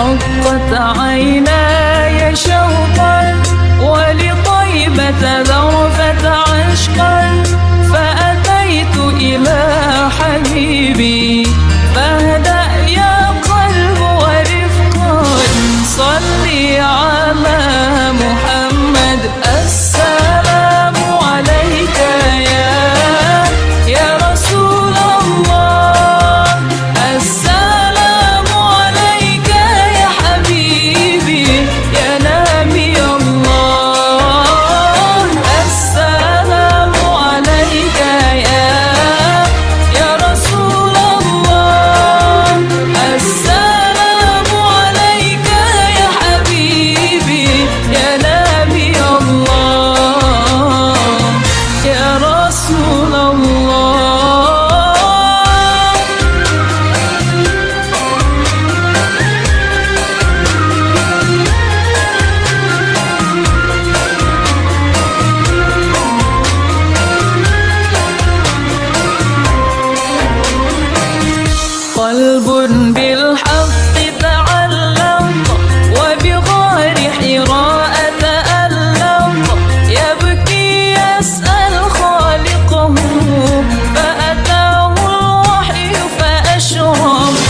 رقت عيناي شوقا ولطيبة ذرفت عشقا فأتيت إلى حبيبي فاهدأ يا قلب ورفقا صلي على محمد السلام عليك يا رسول الله السلام عليك يا حبيبي يا نبي الله السلام عليك يا رسول الله السلام عليك يا حبيبي يا نبي الله يا رسول الله. قلب بالحق تعلق وبغار حراء تألق يبكي يسأل خالقه فأتاه الوحي فأشرق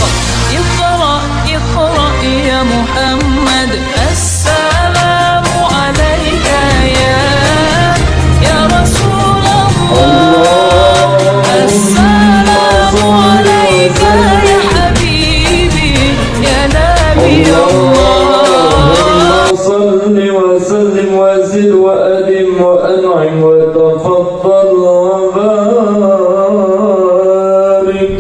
اقرأ اقرأ يا محمد السلام عليك يا رسول الله السلام عليك يا حبيبي يا نبي الله. صل وسلم وزد وأدم وأنعم وتفضل وبارك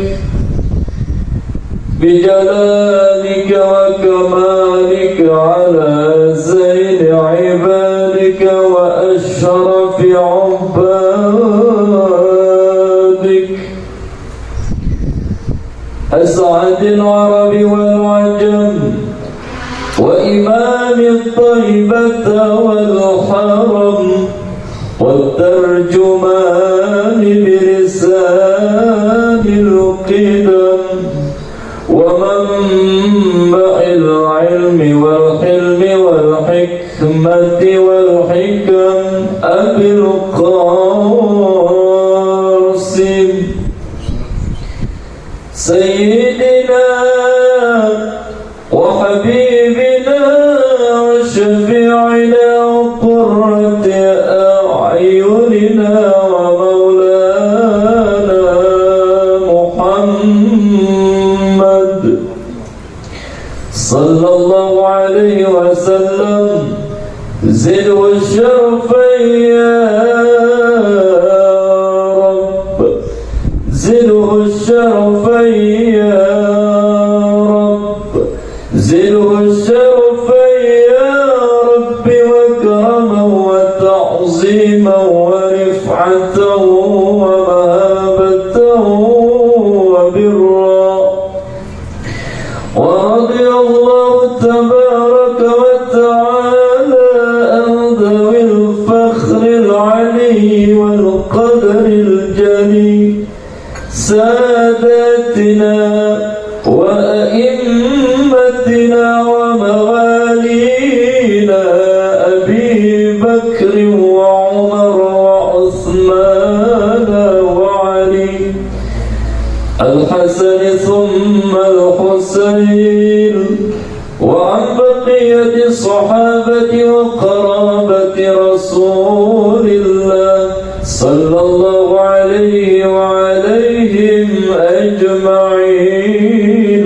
بجلالك وكمالك على زين عبادك وأشرف عبادك أسعد العرب والعجم وإمام الطيبة والحرم والترجمان بلسان القدم ومنبع العلم والحلم والحكمة والحكم أبي القاسم سيدنا وحبيبنا وشفيعنا وقرة أعيننا ومولانا محمد صلى الله عليه وسلم زد الشرفين يا رب زده الشرفين يا رب زده الشرفين يا رب وكرما وتعظيما ورفعة ومهابة وبرا ورضي الله تبارك وتعالى عن ذوي الفخر العلي والقدر الجليل ساداتنا وأئمتنا وموالينا أبي بكر وعمر وعثمان وعلي الحسن ثم الحسين وعن بقية الصحابة وقرابة رسول الله صلى الله عليه وعليهم أجمعين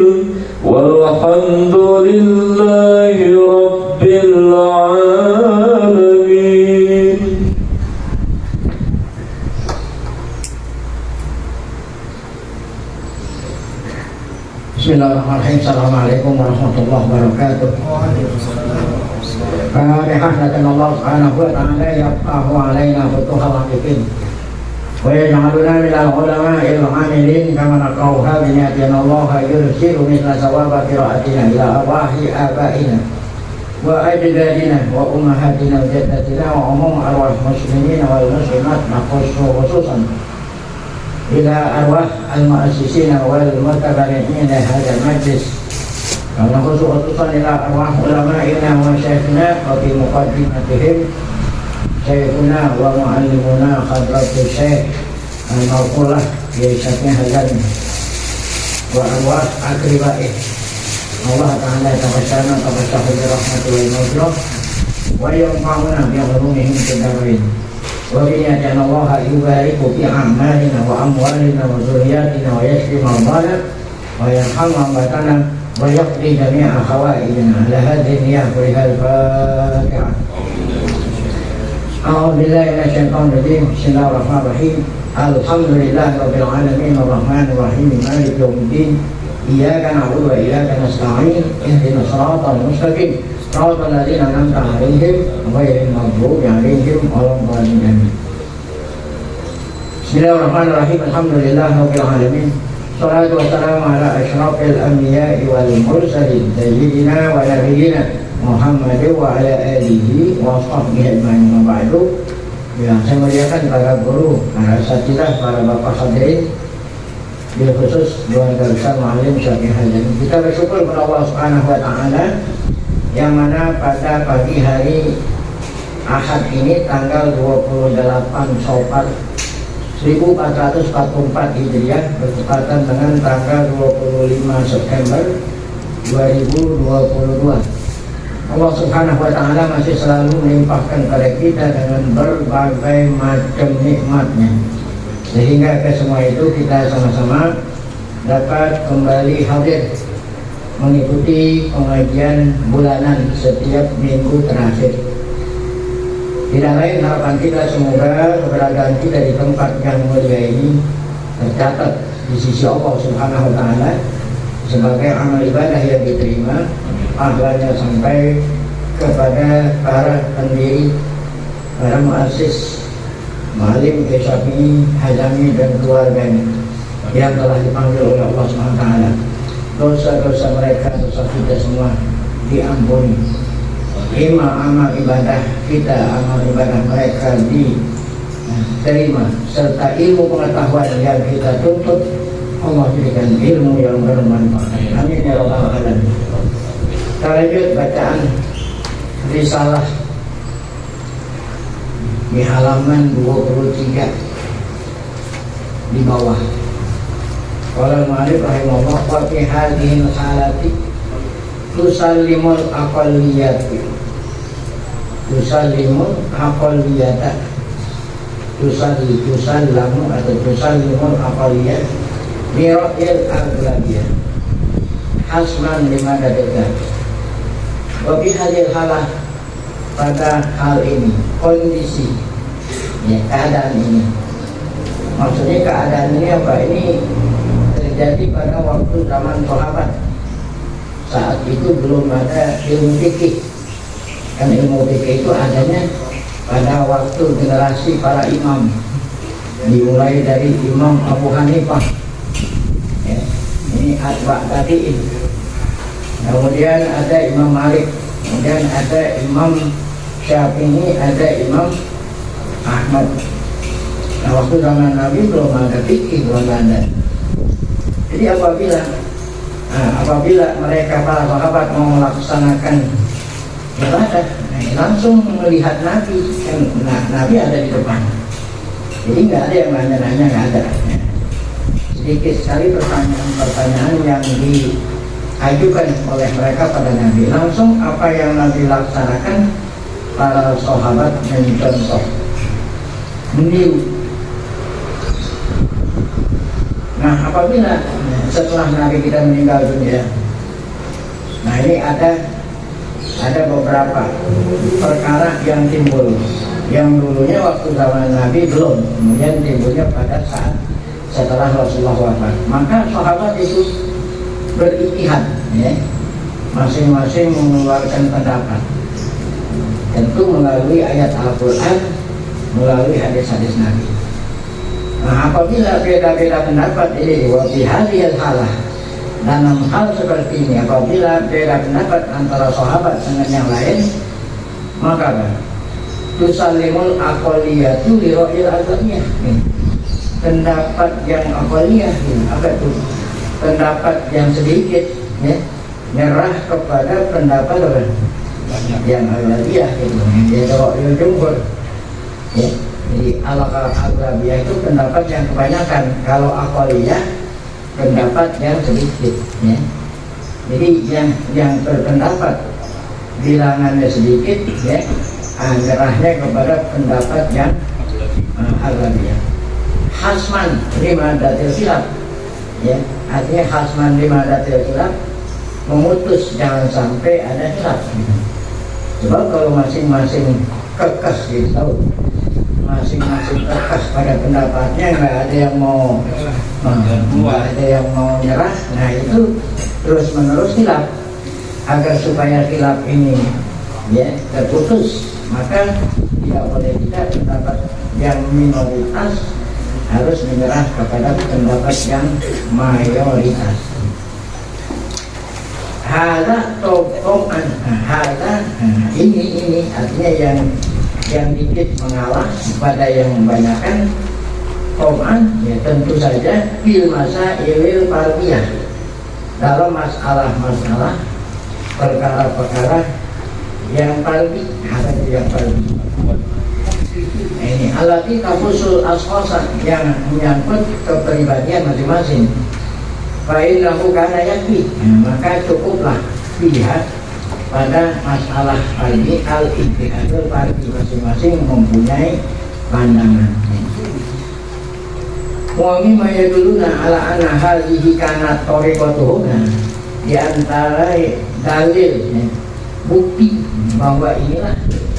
والحمد لله رب العالمين. Bismillahirrahmanirrahim. Assalamualaikum warahmatullahi wabarakatuh. Bihasnatin Allah subhanahu wa ta'ala yafqahu alaina futuhal haqiqin wa yaj'aluna minal ulama'il amilin kama naqauha biniyatina Allah yursilu mithla sawaba qira'atina ila arwahi abaina wa ajdadina wa ummahatina wa jaddatina wa umum arwah muslimin wal muslimat khususan ila arwah al-mu'assisina wal mutabarri'in hadha al-majlis Karena khususan ila arwah ulama'ina wa syekhina wa bi muqaddimatihim syekhuna wa mu'allimuna khadratul syekh al-mawqulah biisyatnya hazan wa arwah akribaih Allah Ta'ala tabasyana tabasyahu birahmatullahi wa wa yanfa'una bi'ulumihim fid-darain wa bi'niyatina Allah yubariku fi a'malina wa amwalina wa dzurriyyatina wa yashfi mardana wa yarhamu ambatana ويقضي جميع حوائجنا على هذه النية ولها الفاتحة. أعوذ بالله من الشيطان الرجيم. بسم الله الرحمن الرحيم. الحمد لله رب العالمين الرحمن الرحيم مالك يوم الدين إياك نعبد وإياك نستعين اهدنا الصراط المستقيم صراط الذين أنعمت عليهم غير المغضوب عليهم ولا الضالين. بسم الله الرحمن الرحيم. الحمد لله رب العالمين. Salatu wassalamu ala asyrafil anbiya'i wal mursalin sayyidina wa nabiyina Muhammadin wa ala alihi wa sahbihi ajma'in wa ba'du. Yang saya muliakan para guru, para asatidzah, para bapak hadirin, bil khusus keluarga besar Muallim Syafi'i Hazan. Kita bersyukur kepada Allah Subhanahu wa taala yang mana pada pagi hari Ahad ini tanggal 28 Syawal 1444 Hijriah bertepatan dengan tanggal 25 September 2022. Allah Subhanahu wa taala masih selalu melimpahkan kepada kita dengan berbagai macam nikmatnya, sehingga ke semua itu kita sama-sama dapat kembali hadir mengikuti pengajian bulanan setiap minggu terakhir. Tidak lain harapan kita semoga keberadaan kita di tempat yang mulia ini tercatat di sisi Allah Subhanahu wa taala sebagai amal ibadah yang diterima, pahalanya sampai kepada para pendiri, para muassis Muallim Syafi'i Hazami dan keluarganya yang telah dipanggil oleh Allah Subhanahu wa taala. Dosa-dosa mereka, dosa kita semua diampuni. Amal ibadah kita, amal ibadah mereka diterima, serta ilmu pengetahuan yang kita tuntut Allah berikan ilmu yang bermanfaat. Amin ya rabbal alamin. Kita lanjut bacaan risalah di halaman 23 di bawah. Qala al-mu'allif rahimahullah wa fi hadhihi al-halati tusallimul aqalliyati tusallimul aqalliyata tusallamu atau tusallimul aqalliyat mira'il aghlabiyah hasman lima dadega wa fi hadhil halah pada hal ini kondisi ya, keadaan ini maksudnya keadaan ini apa? Ini terjadi pada waktu zaman sahabat. Saat itu belum ada ilmu fikih. Kan ilmu fikih itu adanya pada waktu generasi para imam, dimulai dari Imam Abu Hanifah ya, ini atba tabi'in, kemudian ada Imam Malik, kemudian ada Imam Syafi'i, ada Imam Ahmad. Nah, waktu zaman Nabi belum ada fikih, belum ada. Jadi apabila mereka para sahabat mau melaksanakan ibadah, langsung melihat Nabi, Nabi ada di depan. Jadi nggak ada yang nanya-nanya, nggak ada. Sedikit sekali pertanyaan-pertanyaan yang diajukan oleh mereka pada Nabi. Langsung apa yang Nabi laksanakan, para sahabat mencontoh, meniru. Nah, apabila setelah Nabi kita meninggal dunia, nah ini ada beberapa perkara yang timbul, yang dulunya waktu zaman Nabi belum, kemudian timbulnya pada saat setelah Rasulullah wafat. Maka sahabat itu berijtihad, ya, masing-masing mengeluarkan pendapat, tentu melalui ayat Al-Quran, melalui hadis-hadis Nabi. Nah, apabila beda-beda pendapat ini wafi hadhil halah, dalam hal seperti ini, apabila beda pendapat antara sahabat dengan yang lain, maka tusallimul aqalliyatu li ra'il aghlabiyah. Pendapat yang aqalliyah, apa itu? Pendapat yang sedikit, ya, nyerah kepada pendapat apa? Yang Aghlabiyah gitu. Dia kalau dia jumhur ya. Jadi Aghlabiyah itu pendapat yang kebanyakan. Kalau Aqaliyah pendapat yang sedikit ya. Jadi yang berpendapat bilangannya sedikit ya, nyerahnya kepada pendapat yang Aghlabiyah. Hasman lima datil khilaf ya, artinya hasman lima datil khilaf, memutus jangan sampai ada khilaf. Sebab kalau masing-masing kekeh gitu, masing-masing kekeh pada pendapatnya, nggak ada yang mau nyerah, nah itu terus menerus khilaf. Agar supaya khilaf ini ya terputus, maka tidak boleh tidak pendapat yang minoritas harus menyerah kepada pendapat yang mayoritas. Hada tokoan, hada ini artinya yang dikit mengalah pada yang membanyakkan. Tokoan ya tentu saja bil masa ilil fardiyah, dalam masalah-masalah perkara-perkara yang fardhi, ada yang fardhi. Ini alati tafusul asqasa, yang menyangkut kepribadian masing-masing. Fa'in lahu kana yakfi, maka cukuplah pihak pada masalah fardhi al-ijtihadul fardhi, masing-masing mempunyai pandangan. Wa mimma yaduluna ala anna hadhihi kanat tariqatuhum, di antara dalil bukti bahwa inilah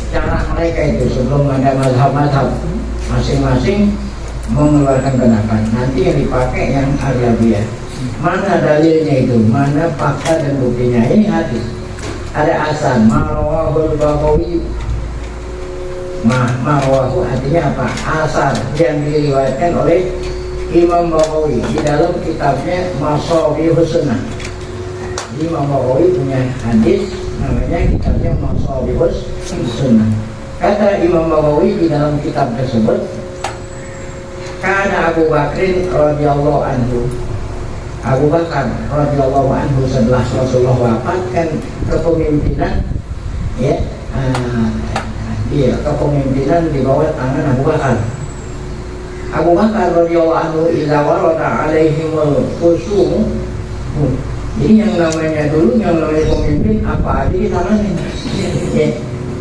cara mereka itu sebelum ada mazhab-mazhab, masing-masing mengeluarkan pendapat. Nanti yang dipakai yang Aghlabiyah. Mana dalilnya itu? Mana fakta dan buktinya? Ini hadis. Ada asal marwahul Baghawi. Marwahu artinya apa? Asal yang diriwayatkan oleh Imam Baghawi di dalam kitabnya Mashabihus Sunnah. Imam Baghawi punya hadis namanya kitabnya Mashabihus Sunnah. Kata Imam Baghawi di dalam kitab tersebut, karena Abu Bakrin radhiyallahu anhu, Abu Bakar radhiyallahu anhu setelah Rasulullah wafat kan kepemimpinan ya, kepemimpinan di bawah tangan Abu Bakar. Abu Bakar radhiyallahu anhu idza warada alaihimul khusum. Jadi yang namanya dulu, yang namanya pemimpin apa aja ditangani. Ya.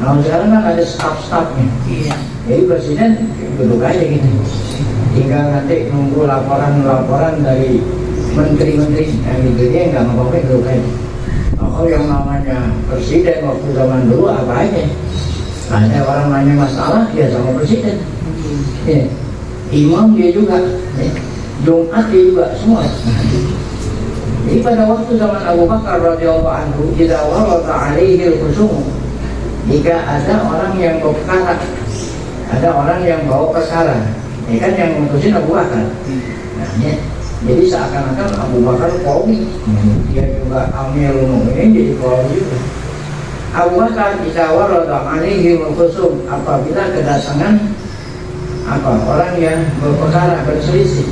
Nah sekarang kan ada staf-stafnya. Jadi presiden duduk aja gitu. Tinggal nanti nunggu laporan dari menteri-menteri yang gitu, dia nggak mau duduk aja. Oh yang namanya presiden waktu zaman dulu apa aja? Ada orang nanya masalah dia sama presiden. Ya. Imam dia juga, ya. Jumat dia juga, semua. Jadi pada waktu zaman Abu Bakar radhiyallahu anhu, idza warada alaihil khusum, jika ada orang yang berperkara, ada orang yang bawa perkara, ya kan yang memutusin Abu Bakar. Nah, ya. Jadi seakan-akan Abu Bakar qadhi, dia juga amirul mukminin, jadi qadhi juga. Abu Bakar idza warada alaihil khusum, apabila kedatangan orang yang berperkara, berselisih,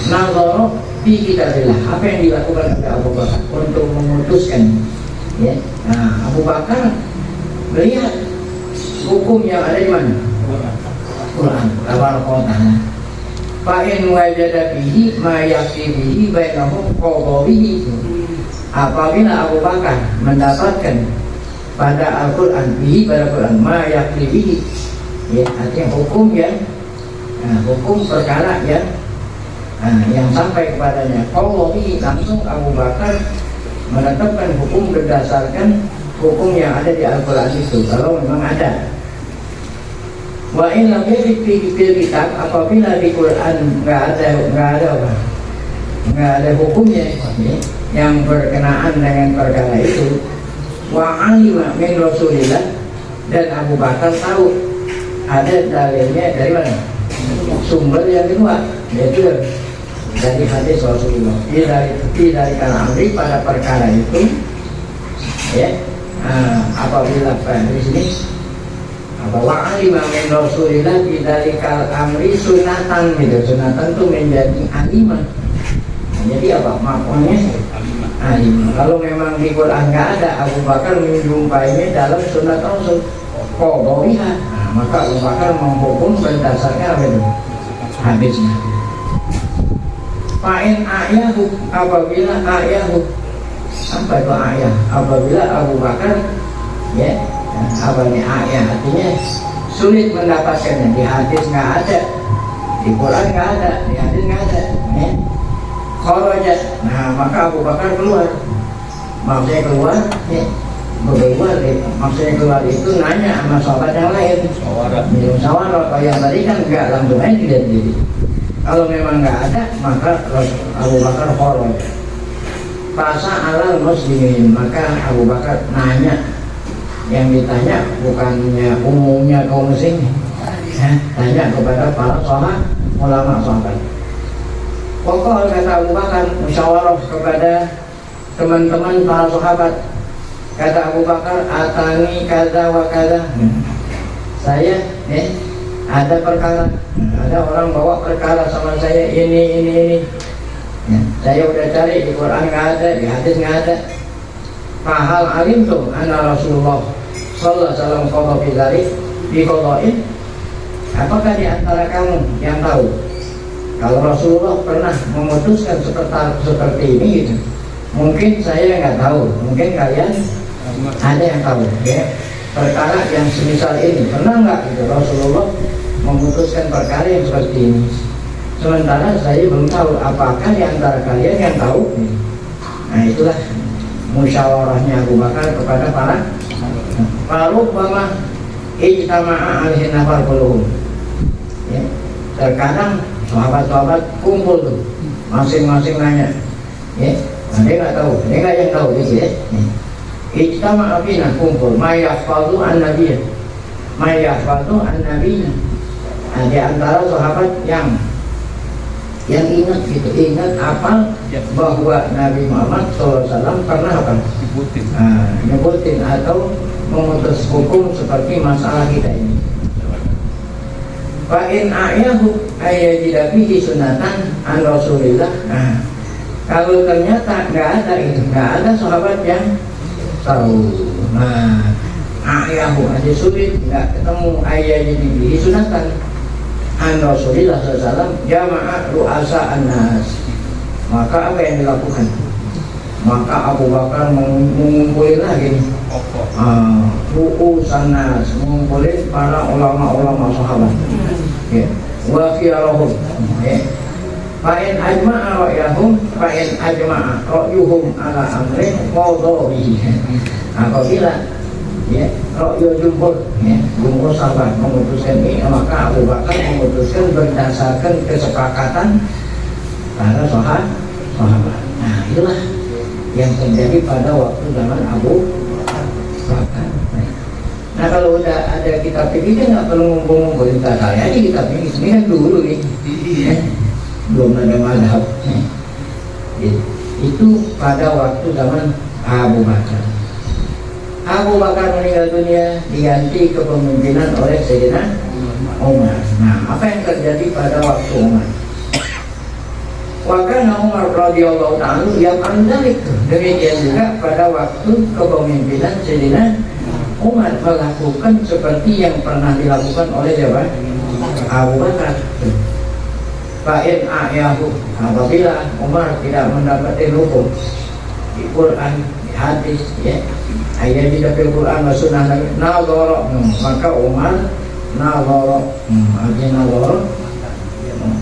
nazara fi kitabillah, apa yang dilakukan oleh Abu Bakar untuk memutuskan ya. Nah, Abu Bakar melihat hukum yang ada di mana? Quran. Fa in wajada bihi ma yakfi bihi bainahum qadhihi. Apabila Abu Bakar mendapatkan pada Al-Quran, bihi pada Quran, ma yakfi bihi, ya, artinya hukum yang hukum perkara yang sampai kepadanya, kalau ini langsung Abu Bakar menetapkan hukum berdasarkan hukum yang ada di Al-Quran itu, kalau memang ada. Wa in lam yajid fi kitab, apabila di Quran nggak ada hukumnya yang berkenaan dengan perkara itu, wa alima min Rasulillah, dan Abu Bakar tahu ada dalilnya dari mana? Sumber yang kedua, yaitu dari hadis Rasulullah. Dari kalamri pada perkara itu, ya. Apabila di sini bahwa alimah min Rasulillah dari kalamri sunatan, gitu. Sunatan itu menjadi alimah. Jadi apa maknanya? Nah, kalau memang di Quran nggak ada, Abu Bakar menjumpainya dalam sunnah Rasul qadawiyah. Nah, maka Abu Bakar menghukum berdasarkan apa itu? Hadisnya. Fa'in ayahu, apabila ayahu, apa itu ayah? Apabila Abu Bakar, ya, apa ini ayah? Artinya sulit mendapatkannya. Di hadis nggak ada, di Quran nggak ada, di hadis nggak ada. Ya. Kharaja, nah maka Abu Bakar keluar. Maksudnya keluar, ya, keluar, maksudnya keluar itu nanya sama sahabat yang lain. Musyawarah, kalau yang tadi kan nggak langsung aja dilihat diri. Kalau memang nggak ada, maka Abu Bakar kharaja. Fasa alal muslimin, maka Abu Bakar nanya. Yang ditanya bukannya umumnya kaum muslimin, tanya kepada para sahabat, ulama sahabat. Pokok kata Abu Bakar musyawarah kepada teman-teman para sahabat. Kata Abu Bakar, atani kada wa kada. Saya ada perkara, ada orang bawa perkara sama saya ini. Saya udah cari di Quran nggak ada, di hadis nggak ada. Fahal alimtum anna Rasulullah sallallahu alaihi wasallam qada fi dzalik bi qada'in. Apakah di antara kamu yang tahu kalau Rasulullah pernah memutuskan seperti ini gitu? Mungkin saya nggak tahu, mungkin kalian ada yang tahu, ya. Perkara yang semisal ini pernah nggak gitu Rasulullah memutuskan perkara yang seperti ini? Sementara saya belum tahu. Apakah di antara kalian yang tahu? Nah itulah musyawarahnya Abu Bakar kepada para Bama ijtama'a alaihi nafar quluhum. Ya. Terkadang sahabat-sahabat kumpul tuh, masing-masing nanya, ya, dia nggak tahu, dia nggak yang tahu, gitu ya. Ijtama abina kumpul, mayahfadu an nabiyya, mayahfadu an nabiyya. Nah, di antara sahabat yang ingat gitu, ingat apa bahwa Nabi Muhammad SAW pernah apa? Nyebutin atau memutus hukum seperti masalah kita ini. Fa'in a'yahu ayyajidabihi sunatan an Rasulillah. Nah, kalau ternyata nggak ada itu, nggak ada sahabat yang tahu. Nah, a'yahu aja sulit, nggak ketemu ayyajidabihi sunatan an Rasulillah SAW, jama'a ru'asa an-nas. Maka apa yang dilakukan? Maka Abu Bakar mengumpulin lagi nih, ru'usan nas, mengumpulin para ulama-ulama sahabat. Ya, wa khiyarahum. Ya. Fa'in ajma'a ra'yahum, fa'in ajma'a ra'yuhum ala amrin qadha'i. Apabila ya ra'yu jumhur, ya, jumhur sahabat memutuskan ini, maka Abu Bakar memutuskan berdasarkan kesepakatan para sahabat. Nah, itulah yang terjadi pada waktu zaman Abu Bakar. Nah, kalau udah ada kitab fikih kan nggak perlu ngumpul-ngumpul, kita cari aja kitab fikih. Ini kan dulu nih, belum ada madhab. Itu pada waktu zaman Abu Bakar. Abu Bakar meninggal dunia, diganti kepemimpinan oleh Sayyidina Umar. Nah, apa yang terjadi pada waktu Umar? Wakana Umar radhiyallahu ta'ala yang andalik. Demikian juga pada waktu kepemimpinan Sayyidina Umar melakukan seperti yang pernah dilakukan oleh siapa? Abu Bakar. Fa'in a'yahu, apabila Umar tidak mendapatkan hukum di Quran, di hadis, ya, ayat di dalam Quran dan Sunnah Nabi, nazara, maka Umar nazara, artinya nazara,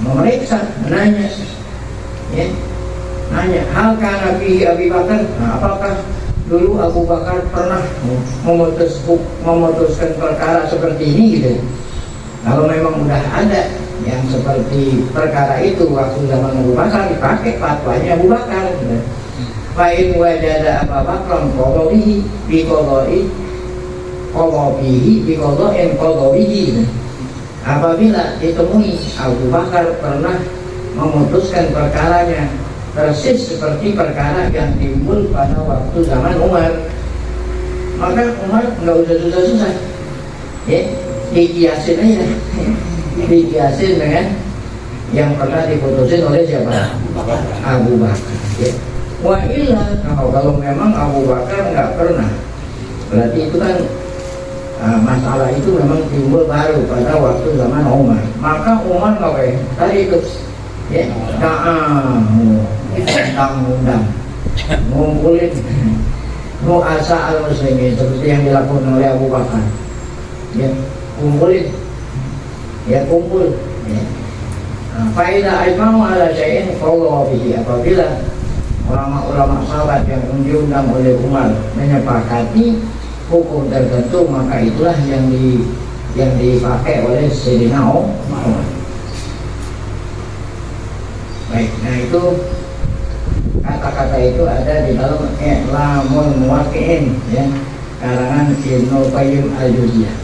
memeriksa, menanya, ya, nanya, hal kana fi Abi Bakar, nah, apakah dulu Abu Bakar pernah memutuskan perkara seperti ini gitu? Kalau memang udah ada yang seperti perkara itu waktu zaman Abu Bakar, dipakai fatwanya Abu Bakar gitu. Fa'in wajada Abu Bakar qadhabihi bi qadhabihi. Apabila ditemui Abu Bakar pernah memutuskan perkaranya persis seperti perkara yang timbul pada waktu zaman Umar, maka Umar nggak usah susah-susah, ya, dikiasin aja, dikiasin dengan yang pernah diputusin oleh siapa? Abu Bakar. Ya. Wa illa kalau memang Abu Bakar nggak pernah, berarti itu kan masalah itu memang timbul baru pada waktu zaman Umar. Maka Umar ngapain? Tadi itu ya, undang-undang ngumpulin nuasa al-muslimin seperti yang dilakukan oleh Abu Bakar. Ya, kumpulin, ya kumpul. Ya. Faida ajma'u ala syai'in qawlu bihi, apabila ulama-ulama sahabat yang diundang oleh Umar menyepakati hukum tertentu, maka itulah yang dipakai oleh Sayyidina Umar. Baik, nah itu kata-kata itu ada di dalam I'lamul Muwaqqi'in, ya, karangan Ibnu Qayyim al-Jauziyah.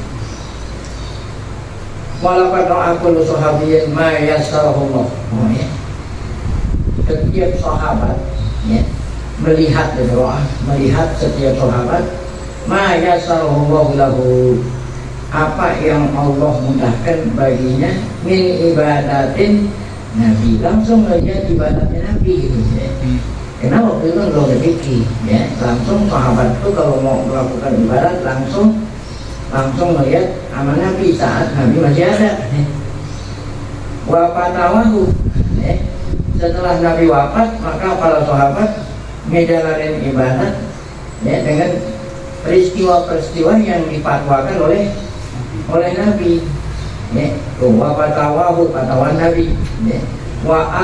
Walaqad ra'akul sahabiyyin ma yassarahullah. Ya. Setiap sahabat, ya, melihat setiap sahabat ma yassarahullahu lahu, apa yang Allah mudahkan baginya, min ibadatin Nabi, langsung melihat ibadatnya Nabi gitu ya. Karena waktu itu belum rezeki, ya, langsung sahabat itu kalau mau melakukan ibadat langsung melihat amal Nabi saat Nabi masih ada. Ya. Wafatawahu, ya. Setelah Nabi wafat, maka para sahabat ngejalanin ibadat, ya, dengan peristiwa-peristiwa yang dipatwakan oleh Nabi. Ya, wafatawahu, patawan Nabi, ya. Wa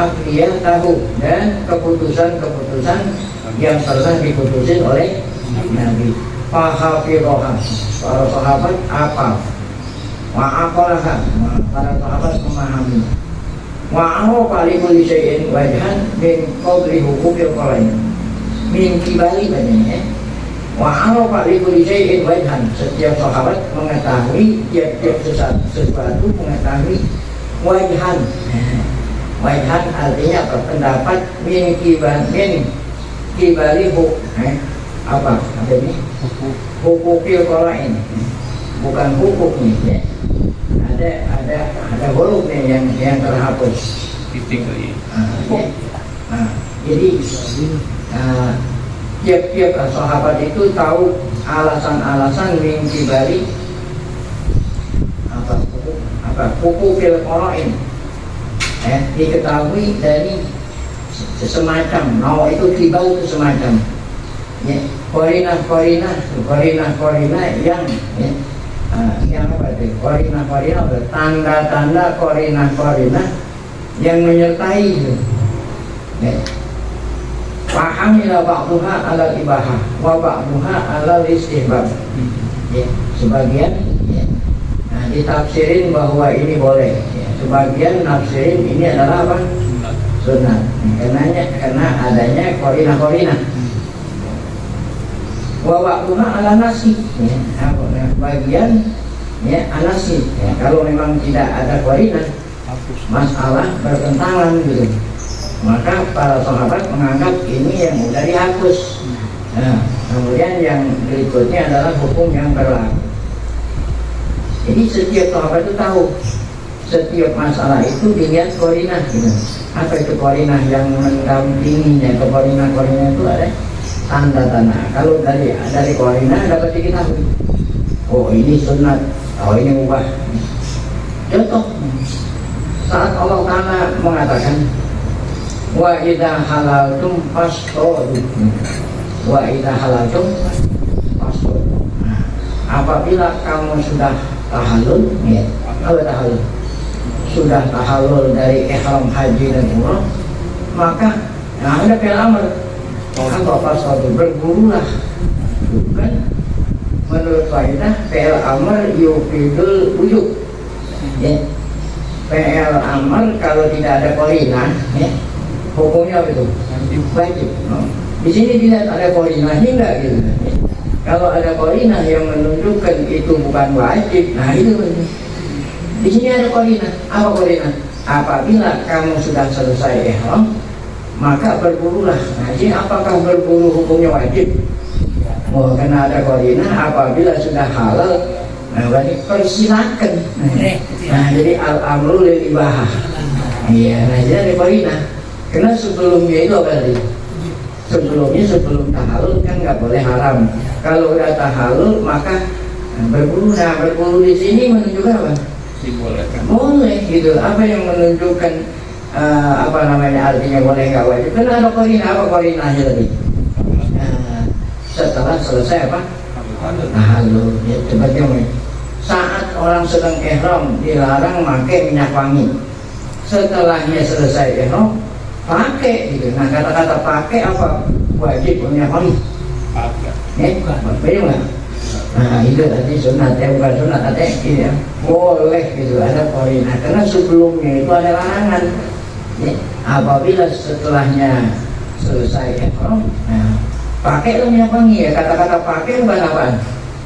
aqdiyah tahu, dan keputusan-keputusan yang pernah diputusin oleh Nabi. Fahafiroha, para sahabat apa? Wa aqalaha, para sahabat memahami. Wa arofa li kulli syai'in wajhan min qabli hukumil qalain. Min kibali banyak, ya. Wa arofa li kulli syai'in wajhan, setiap sahabat mengetahui tiap-tiap sesuatu mengetahui wajhan. Wajhan artinya apa? Pendapat min kibali apa ini? Hukukil qalain, bukan hukuk nih, ya. Ada huruf nih yang terhapus. Titik lagi. Jadi tiap-tiap sahabat itu tahu alasan-alasan min kibali hukukil qalain, diketahui dari semacam, nawa itu kibal itu semacam, ya, korinah yang, ya, yang apa itu? Korinah tanda-tanda korinah yang menyertai itu, ya. Fahamilah ba'duha ala ibahah wa ba'duha ala istihbab, ya, sebagian, ya, nah, ditafsirin bahwa ini boleh, ya. Sebagian nafsirin ini adalah apa? Sunnah. Karena adanya korinah. Wa ba'duha ala nasi, ya, bagian, ya, anasi, ya. Kalau memang tidak ada korinah, masalah bertentangan gitu, maka para sahabat menganggap ini yang sudah dihapus. Nah, kemudian yang berikutnya adalah hukum yang berlaku. Jadi setiap sahabat itu tahu setiap masalah itu dilihat korinah gitu. Apa itu korinah yang mendampinginya? Korinah itu ada tanda-tanda. Kalau dari korinah dapat diketahui, oh ini sunat, oh ini mubah. Contoh, saat Allah Ta'ala mengatakan wa idza halaltum fashtadu, wa idza halaltum fashtadu, apabila kamu sudah tahallul, ya, kalau tahallul sudah tahallul dari ihram haji dan umrah, maka ada fi'il amr, maka fashtadu, bergurulah. Bukan menurut faedah fi'il amr yufidul wujub, ya. Fi'il amr kalau tidak ada qarinah, ya, hukumnya apa itu? Wajib. Di sini dilihat ada qarinahnya enggak gitu. Kalau ada qarinah yang menunjukkan itu bukan wajib, nah itu. Di sini ada qarinah. Apa qarinah? Apabila kamu sudah selesai ihram, maka berburulah. Nah, ini apakah berburu hukumnya wajib? Oh, karena ada qarinah apabila sudah halal, nah berarti persilakan. Nah, jadi al-amru lil ibahah. Iya, nah jadi ada qarinah. Karena sebelumnya itu apa tadi? Sebelum tahallul kan nggak boleh haram. Kalau udah tahallul maka berburu. Nah, berburu di sini menunjukkan apa? Dibolehkan. Boleh gitu. Apa yang menunjukkan apa namanya artinya boleh nggak wajib? Karena ada korinahnya tadi. Setelah selesai apa? Tahallul. Ya, sebagaimana saat orang sedang ihram dilarang pakai minyak wangi. Setelahnya selesai ihram pakai gitu. Nah, kata-kata pakai apa? Wajib minyak wangi. Betul nggak? Nah, itu tadi sunat ya, bukan sunat ini ya. Boleh gitu, ada korinah. Karena sebelumnya itu ada larangan. Ya, apabila setelahnya selesai ihram, nah, pakai minyak wangi ya. Kata-kata pakai bukan apaan?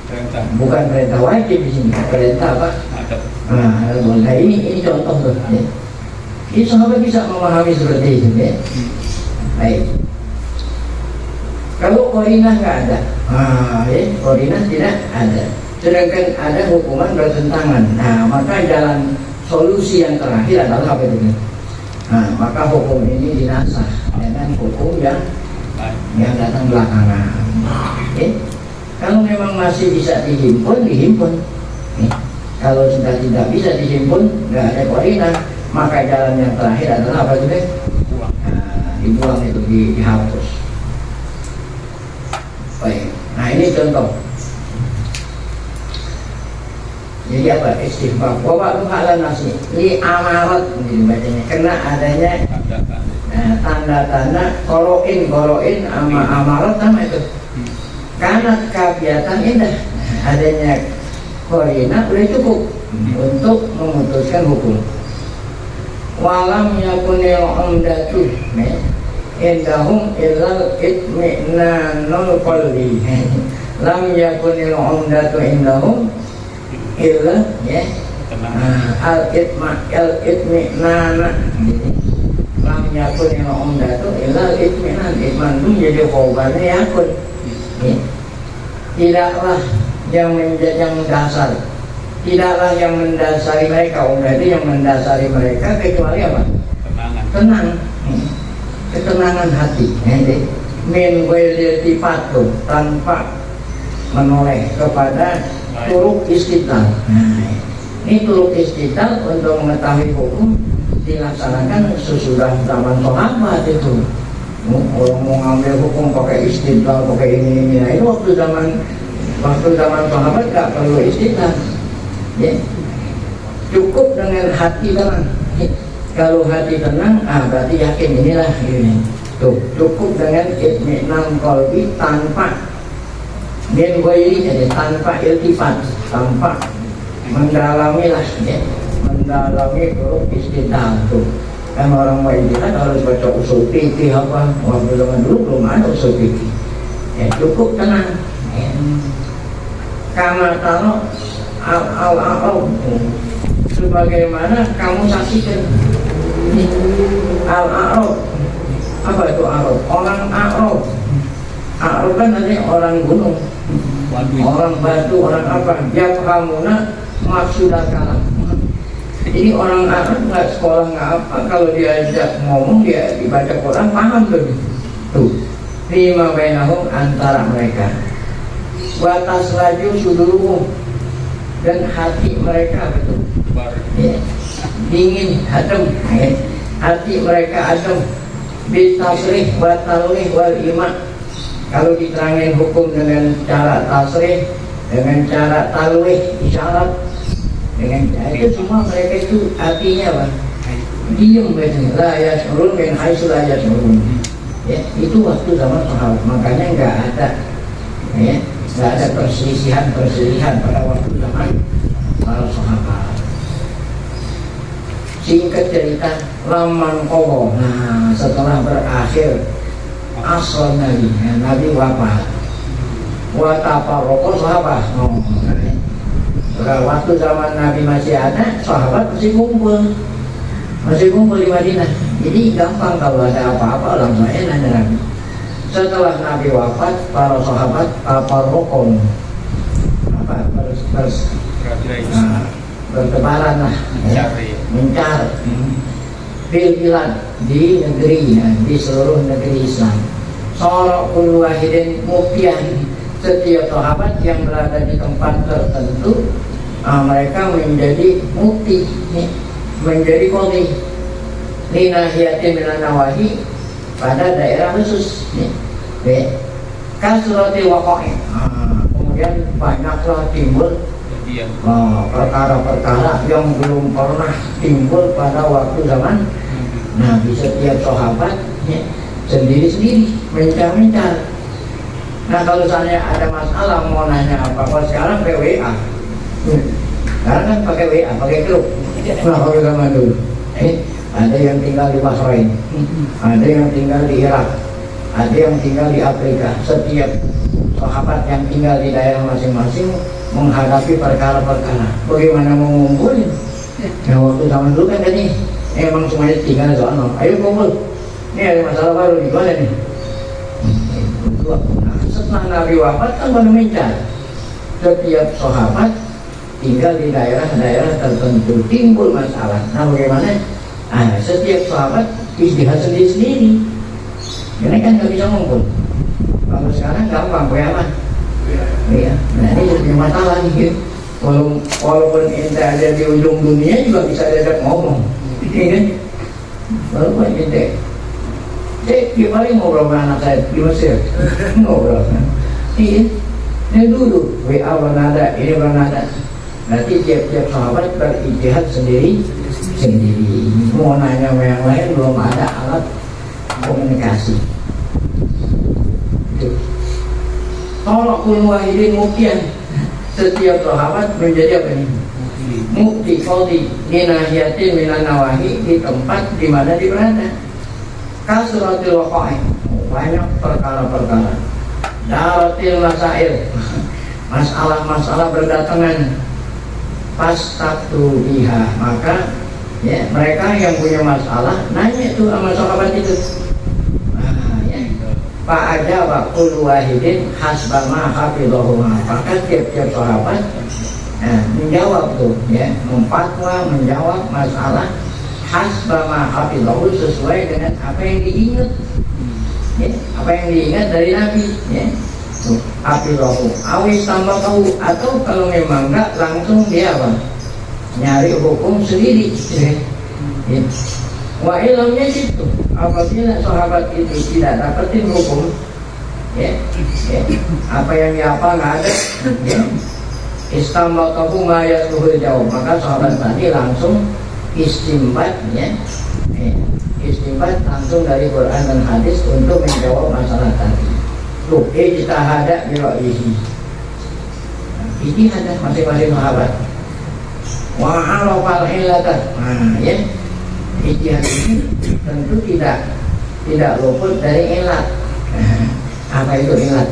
Perintah. Bukan perintah wajib di sini. Perintah apa? Nah, ini contoh tuh. Ya. Ini sahabat bisa memahami seperti itu ya. Baik. Kalau korinah nggak ada, korinah tidak ada. Sedangkan ada hukuman bertentangan. Nah, maka jalan solusi yang terakhir adalah apa itu? Nah, maka hukum ini dinasah dengan hukum yang datang belakangan. Kalau memang masih bisa dihimpun. Kalau sudah tidak bisa dihimpun, nggak ada korinah, maka jalan yang terakhir adalah apa itu? Dibuang itu, dihapus. Baik. Nah, ini contoh. Jadi apa? Istighfar. Bapak halan nasi. Ini amarat ini bacanya. Karena adanya tanda-tanda koroin sama amarat sama itu. Karena kegiatan indah. Adanya korina udah cukup untuk memutuskan hukum. Walam yakunil umdatu indahum illal itmi'nanul qalbi. Lam yakunil umdatu indahum illa ya al-itmi'nana. Lam yakunil umdatu illal itmi'nan. Itman itu jadi khobarnya yakun. Tidaklah yang mendasar, tidaklah yang mendasari mereka, itu yang mendasari mereka kecuali apa? Tenang. Ketenangan hati, min waililtifatu, tanpa menoleh kepada turuk istidlal. Nah, ini turuk istidlal untuk mengetahui hukum dilaksanakan sesudah zaman sahabat itu. Orang mau ngambil hukum pakai istidlal, pakai ini. Nah, itu waktu zaman sahabat nggak perlu istidlal. Ya. Cukup dengan hati tenang. Kalau hati tenang, berarti yakin inilah ini. Tuh, cukup dengan itmi'nan qalbi tanpa min ghairi, jadi tanpa iltifat, tanpa mendalami lah, ya. Mendalami huruf istidlal tuh. Kan orang mau iltifat harus baca usul fikih apa? Waktu zaman dulu belum ada usul fikih. Ya, cukup tenang. Ya. Karena kalau al sebagaimana kamu saksikan al-a'rab. Apa itu Arab? Orang Arab. Arab kan nanti orang gunung, orang batu, orang apa? Yafhamuna maksudah kalam. Jadi orang Arab nggak sekolah nggak apa, kalau diajak ngomong dia dibaca Quran paham tuh. Tuh, lima bainahum antara mereka. Batas laju suduruhum, dan hati mereka betul. Ya. Dingin, adem, ya. Hati mereka adem. Bitasrih wa talwih wal iman. Kalau diterangin hukum dengan cara tasrih, dengan cara talwih, isyarat, dengan itu semua mereka itu hatinya apa? Diem biasanya. La yashurun min haitsu la yashurun. Ya, itu waktu zaman sahabat. Makanya nggak ada, ya, nggak ada perselisihan pada waktu zaman para sahabat. Singkat cerita, laman kowo. Nah, setelah berakhir asal Nabi, ya, Nabi wafat. Watapa rokok sahabat. Waktu zaman Nabi masih ada, sahabat masih kumpul di Madinah. Jadi gampang kalau ada apa-apa langsung nanya Nabi. Setelah Nabi wafat, para sahabat taparrokon, apa bertebaran lah, mencari. bilad di negeri, di seluruh negeri Islam. Sorok kullu wahidin muftian, setiap sahabat yang berada di tempat tertentu, mereka menjadi mufti, menjadi qadhi linahiyatin minan nawahi, pada daerah khusus. Kasuratil waqa'i, kemudian banyaklah timbul perkara-perkara yang belum pernah timbul pada waktu zaman Nabi. Setiap sahabat sendiri-sendiri mencar-mencar. Nah, kalau misalnya ada masalah mau nanya apa, kalau sekarang pakai WA, sekarang kan pakai WA, pakai grup. Nah, kalau zaman dulu ada yang tinggal di Bahrain, ada yang tinggal di Irak, ada yang tinggal di Afrika. Setiap sahabat yang tinggal di daerah masing-masing menghadapi perkara-perkara. Bagaimana mau ngumpulin? Nah, waktu zaman dulu kan tadi emang semuanya tinggal di sana. Ayo kumpul. Ini ada masalah baru di mana nih? Nah, setelah Nabi wafat kan baru mencar. Setiap sahabat tinggal di daerah-daerah tertentu, timbul masalah. Nah, bagaimana? Setiap sahabat ijtihad sendiri-sendiri. Ini kan nggak bisa ngumpul. Kalau sekarang gampang, apa? Iya. Nah, ini jadi masalah nih. Walaupun ente ada di ujung dunia juga bisa diajak ngomong. Ini kan? Walaupun ente, gimana ngobrol sama anak saya di Mesir? Ngobrol kan? Iya. Ini dulu WA bernada, ini bernada. Nanti tiap-tiap sahabat berijtihad sendiri. Mau nanya sama yang lain belum ada alat komunikasi. Tolak kullu wahidin muftian, setiap sahabat menjadi apa ini? Mufti, qadhi linahiyatin minan nawahi, di tempat di mana dia berada. Kasuratil waqa'i, banyak perkara-perkara. Daratil masail, masalah-masalah berdatangan. Fastaftu biha, maka ya, mereka yang punya masalah nanya tuh sama sahabat itu. Pak ajaba kullu wahidin hasbama hafidhahu, maka tiap-tiap sahabat menjawab tuh, ya, memfatwa, menjawab masalah hasbama hafidhahu, sesuai dengan apa yang diingat, ya, apa yang diingat dari Nabi, ya. Hafidhahu awis tambah tahu, atau kalau memang enggak langsung dia apa, nyari hukum sendiri, ya. Wa ilmunya situ, apabila sahabat itu tidak dapetin hukum, ya, apa yang dihafal nggak ada, ya, istambahu ma yasluhul jawab, maka sahabat tadi langsung istimbat, ya, istimbat langsung dari Quran dan hadis untuk menjawab masalah tadi. Tuh, ijtihada bi ra'yihi, ijtihad masing-masing sahabat. Wa arafal illata, ya, ijtihad ini tentu tidak luput dari ilat. Apa itu ilat?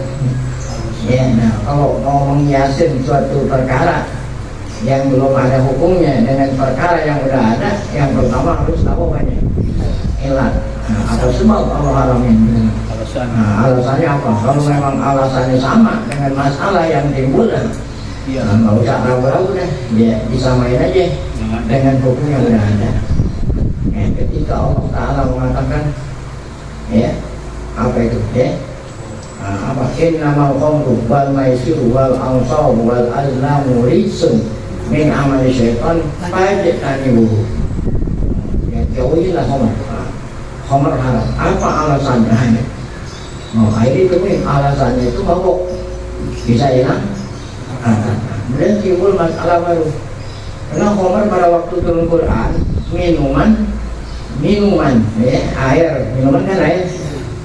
Ya, nah, kalau mau menghiasin suatu perkara yang belum ada hukumnya dengan perkara yang udah ada, yang pertama harus tahu banyak ilat. Apa sebab Allah haramin? Alasannya apa? Kalau memang alasannya sama dengan masalah yang timbul, nggak usah ragu-ragu deh, ya, disamain aja dengan hukum yang udah ada. Ketika Allah Ta'ala mengatakan, ya, apa itu, ya, apa, innamal khamru wal maisiru wal ansabu wal azlamu rijsun min amali syaitan fajtanibuhu, ya, jauhilah khamr haram. Apa alasannya? Ini temuin alasannya itu mabuk, bisa hilang. Kemudian timbul masalah baru, karena khamr pada waktu turun Quran minuman, ya, air, minuman kan air,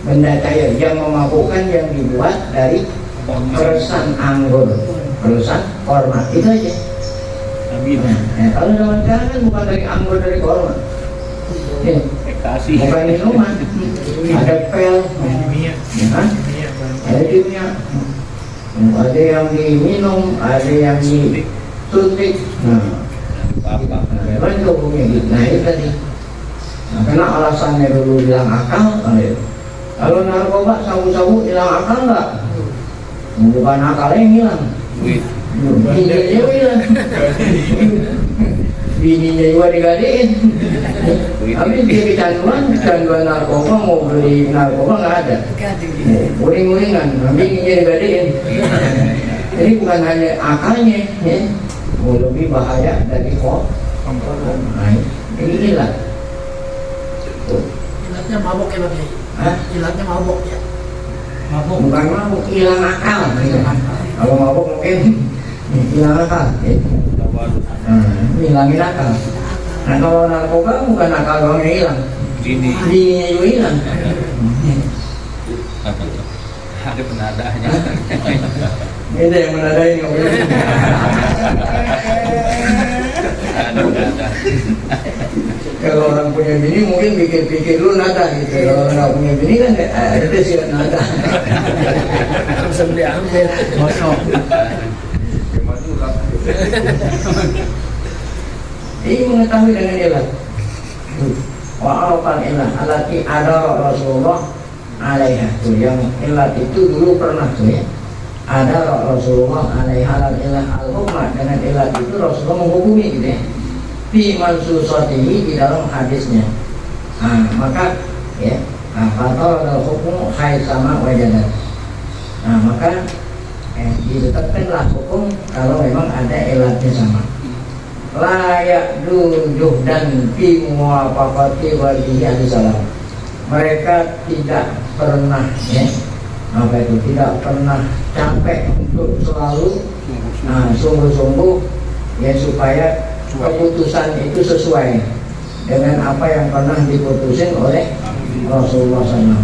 benda cair yang memabukkan, yang dibuat dari peresan anggur, peresan korma, itu aja. Nah, kalau zaman sekarang kan bukan dari anggur, dari korma, ya, bukan minuman, ada pel, ada kimia, ada yang diminum, ada yang disuntik. Memang itu hukumnya gitu. Nah, itu tadi. Nah, karena alasannya dulu bilang akal, kalau narkoba, sabu-sabu hilang akal nggak? Bukan akalnya yang hilang, hidupnya hilang. bininya juga digadein. Habis dia kecanduan narkoba, mau beli narkoba nggak ada. Uring-uringan, bininya digadein. Jadi bukan hanya akalnya, ya, lebih bahaya dari kok. Nah, ini hilang. Ilatnya mabok ya Pak Kiai? Hah? Ilatnya mabok ya? Mabok? Bukan mabuk, hilang akal. Kalau mabuk mungkin hilang akal. Ya. Hilangin akal. Nah kalau narkoba bukan akal doang yang hilang, bininya juga hilang. Ada penadanya. Itu yang menandai nggak boleh. Ada penada. Kalau orang punya bini mungkin pikir-pikir dulu nada gitu. Kalau nggak punya bini kan ada siap nada. Bisa beli ambil. Masuk. Ini mengetahui dengan ilah. Wa'arafal ilah alati ada Rasulullah alaiha. Tuh yang ilah itu dulu pernah tuh ya. Ada Rasulullah alaiha ilah al-hukmah. Dengan ilah itu Rasulullah menghukumi gitu ya. Fi mansusatihi di dalam hadisnya. Nah, maka ya, fatal adalah hukum hai sama wajadat. Nah, maka ditetapkanlah hukum kalau memang ada ilatnya sama. Layak dujuh dan fi muwafaqati walihi alaihissalam. Mereka tidak pernah ya, apa itu, tidak pernah capek untuk selalu sungguh-sungguh ya supaya keputusan itu sesuai dengan apa yang pernah diputusin oleh Rasulullah SAW.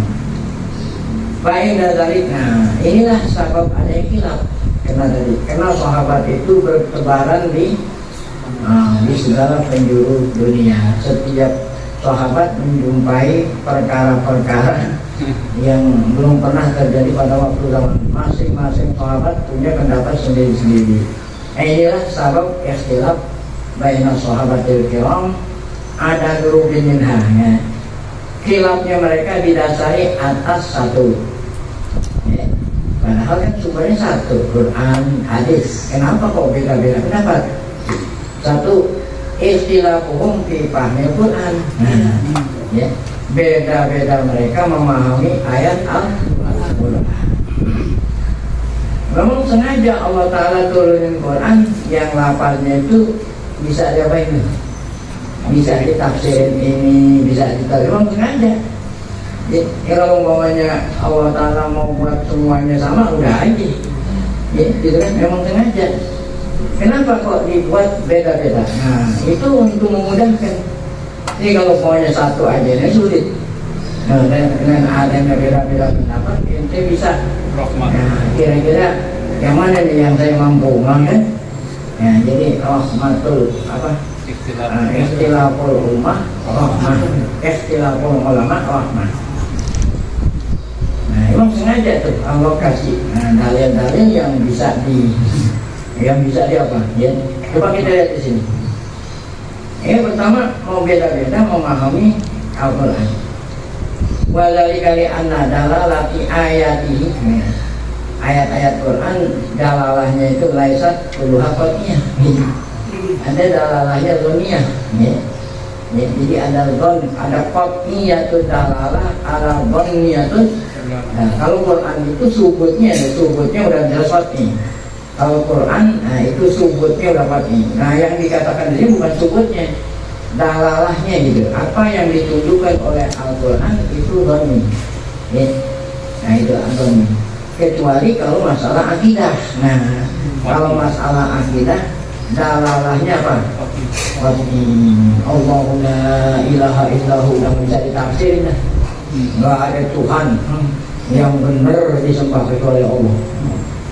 Baik dari, nah inilah sebab ada khilaf. Karena sahabat itu bertebaran di segala penjuru dunia. Setiap sahabat menjumpai perkara-perkara yang belum pernah terjadi pada waktu zaman. Masing-masing sahabat punya pendapat sendiri-sendiri. Inilah sebab ikhtilaf baina sahabatil kiram ada durubin minha ya. Khilafnya mereka didasari atas satu ya. Padahal kan sumbernya satu, Quran, hadis. Kenapa kok beda-beda pendapat? Satu, ikhtilafuhum fi fahmil Quran. Ya, beda-beda mereka memahami ayat Al-Quran. Memang sengaja Allah Ta'ala turunin Quran yang lafalnya itu bisa diapain? Bisa ditafsirin ini, bisa ditafsirin, memang sengaja. Ya, kalau umpamanya Allah Ta'ala mau buat semuanya sama, udah aja. Ya, gitu kan, memang sengaja. Kenapa kok dibuat beda-beda? Nah, itu untuk memudahkan. Jadi kalau maunya satu aja, ini sulit. Nah, dengan adanya beda-beda pendapat, ente bisa. Nah, kira-kira yang mana nih yang saya mampu, kan? Ya, jadi rahmatul apa? Ikhtilaful ummah rahmah, ikhtilaful ulama rahmah. Nah, emang sengaja tuh Allah kasih dalil-dalil yang bisa apa? Ya, coba kita lihat di sini. Pertama mau beda-beda memahami Al-Quran. Wadali kali anna dalalati ayatihi. Ayat-ayat Quran dalalahnya itu laisat kulluha qat'iyah. Ada dalalahnya zoniyah. Ya. Jadi ada zon, ada qat'iyatun dalalah, ada zoniyatun. Nah, kalau Quran itu subutnya udah jelas qat'i. Kalau Quran, nah itu subutnya udah qat'i. Nah yang dikatakan di sini bukan subutnya, dalalahnya gitu. Apa yang ditunjukkan oleh Al-Quran itu zoni. Ya. Nah itu zoni. Kecuali kalau masalah akidah. Nah, kalau masalah akidah, dalalahnya apa? Allahu la ilaha illahu, yang bisa ditafsirin dah. Nggak ada Tuhan yang benar disembah kecuali Allah.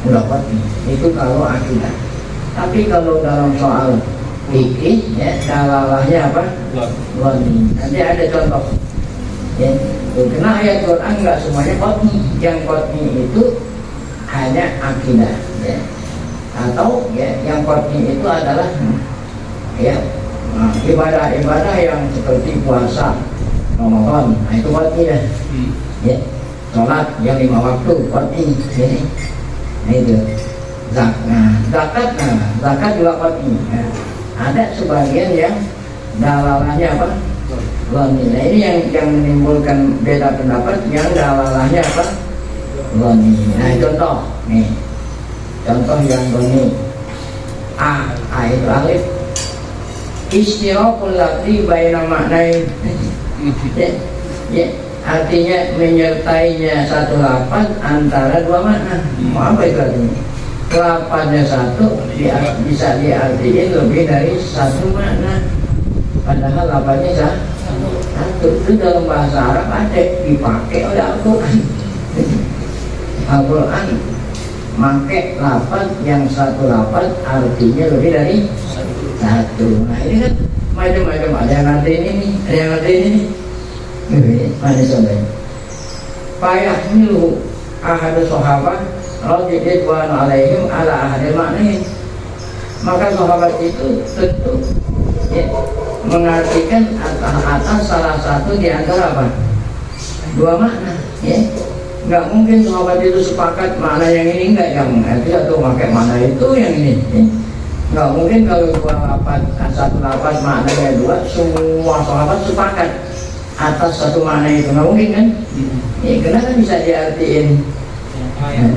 Udah pasti. Itu kalau akidah. Tapi kalau dalam soal fikih, ya dalalahnya apa? Wani. Nanti ada contoh. Ya, karena ayat Quran nggak semuanya qat'i. Yang qat'i itu hanya akidah, ya. Atau ya yang qat'i itu adalah ya ibadah-ibadah yang seperti puasa Ramadan. Nah itu qat'i ya. Ya, sholat yang 5 waktu qat'i. Ya. Nah itu zakat juga qat'i. Ya. Ada sebagian yang dalalahnya apa? Loni. Nah ini yang menimbulkan beda pendapat, yang dalalahnya apa? Loni. Nah contoh nih, contoh yang loni. A itu alif. Istiraqul lafzi baina maknain. Ya, artinya menyertainya satu lafaz antara dua makna. Mau apa itu artinya? Lafaznya satu bisa diartikan lebih dari satu makna. Padahal lafaznya satu. Itu dalam bahasa Arab ada dipakai oleh Al-Quran. Al-Quran pakai lafaz yang satu lafaz artinya lebih dari satu. Nah ini kan macam-macam, ada yang arti ini nih, ada yang arti ini nih. Mana contohnya? Payah milu ahadu sahabat radhiyallahu alaihim ala ahadil maknain. Maka sahabat itu tentu ya, mengartikan atas salah satu di antara apa? Dua makna. Ya. Nggak mungkin sahabat itu sepakat makna yang ini enggak, yang arti satu pakai makna itu yang ini. Ya. Nggak mungkin kalau dua lapan, satu lapan maknanya dua, semua sahabat sepakat atas satu makna itu, nggak mungkin kan? Ya, kenapa bisa diartiin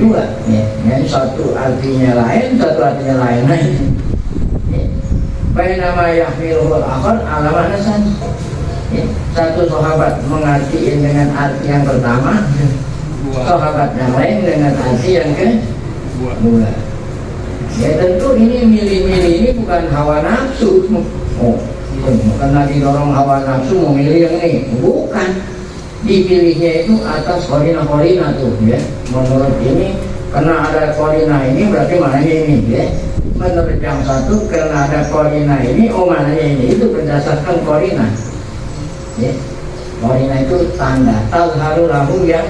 dua? Ya, yang satu artinya lain, satu artinya lain. Ya. Baik nama yahmilul akhar ala maknasan. Ya. Satu sahabat mengartiin dengan arti yang pertama, sahabat yang lain dengan arti yang kedua. Ya tentu ini milih-milih ini bukan hawa nafsu. Oh, bukan lagi dorong hawa nafsu mau milih yang ini, bukan. Dipilihnya itu atas korina-korina tuh ya. Menurut ini karena ada korina ini berarti mananya ini ya. Menurut yang satu karena ada korina ini, oh mananya ini, itu berdasarkan korina ya. Korina itu tanda tazharu lahu yang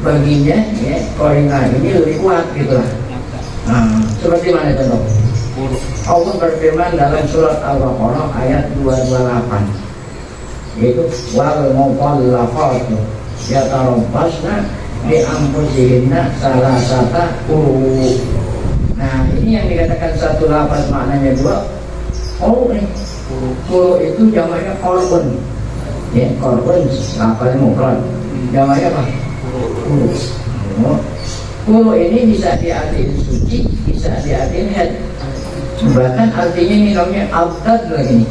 baginya ya, korina ini lebih kuat gitu lah. Nah, seperti mana contoh? Allah berfirman dalam surat Al-Baqarah ayat 228, yaitu wal mutallaqatu yatarabbasna bi anfusihinna salasata quru. Nah, ini yang dikatakan satu lafaz maknanya dua. Quru nih. Quru itu jamaknya qorbun. Ya, qorbun lafaznya mufrad. Jamaknya apa? Quru. Quru ini bisa diartikan suci, bisa diartikan haid. Bahkan artinya ini namanya abdad lagi nih.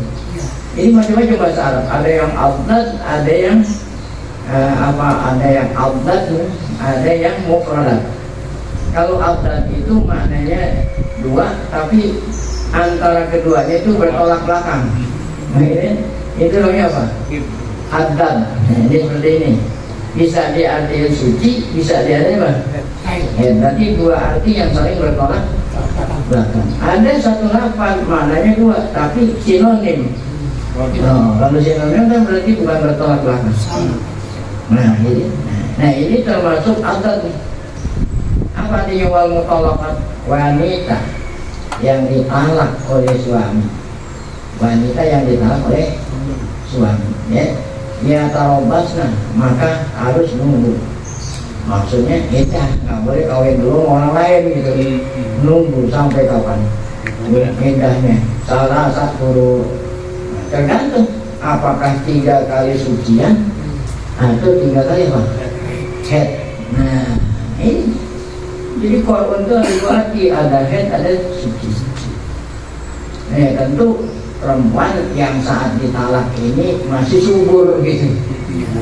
Ini macam-macam bahasa Arab. Ada yang abdad, ada yang ada yang abdad, ada yang mufradat. Kalau abdad itu maknanya dua, tapi antara keduanya itu bertolak belakang. Nah ini itu namanya apa? Abdad. Nah, ini seperti ini. Bisa diartikan suci, bisa diartikan apa? Berarti dua arti yang saling bertolak belakang. Ada satu lafaz maknanya dua, tapi sinonim. Kalau sinonim kan berarti bukan bertolak belakang. Nah ini termasuk adat. Apa artinya wal mutallaqat? Wanita yang ditalak oleh suami. Wanita yang ditalak oleh suami. Ya tarobasna, maka harus nunggu. Maksudnya kita nggak boleh kawin dulu orang lain gitu. Nunggu sampai kapan? Indahnya salah satu tergantung apakah 3 kali sucian atau 3 kali apa? Head. Nah ini jadi korban itu ada dua arti, ada head, ada suci. Tentu perempuan yang saat ditalak ini masih subur gitu.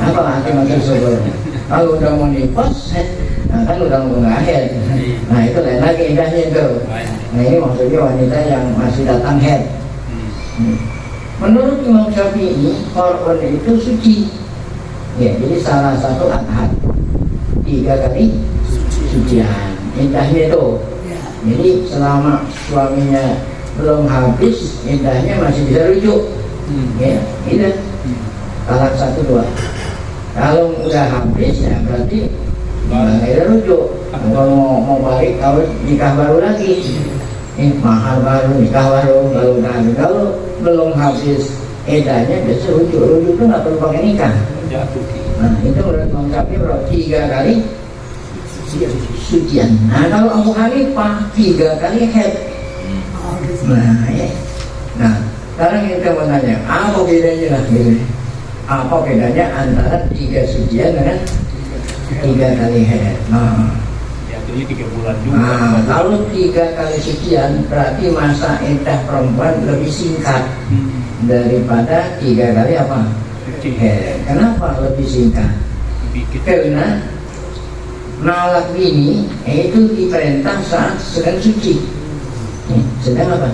Apa arti masih subur? Kalau udah mau nipos, nah kan udah mau head. Nah itu lain lagi indahnya itu. Nah ini maksudnya wanita yang masih datang head. Menurut Imam Syafi'i, korban itu suci. Ya, jadi salah satu adhad 3 kali sucian. Indahnya itu. Jadi selama suaminya belum habis, indahnya masih bisa rujuk. Ya, indah. Talak 1, 2. Kalau udah habis ya berarti nggak ada rujuk. Kalau mau balik harus nikah baru lagi. Mahar baru, nikah baru, kalau udah habis. Kalau belum habis edanya biasa rujuk. Rujuk itu nggak perlu pakai nikah. Nah itu menurut Imam Syafi'i berapa? 3 kali sucian. Nah kalau Abu Hanifah 3 kali head. Nah Sekarang kita mau tanya, apa bedanya lah gitu? Apa bedanya antara 3 sucian dengan 3 kali haid? Jatuhnya 3 bulan juga. Nah, kalau 3 kali sucian berarti masa iddah perempuan lebih singkat daripada 3 kali apa? Haid. Kenapa lebih singkat? Karena nalak bini itu diperintah saat sedang suci. Sedang apa?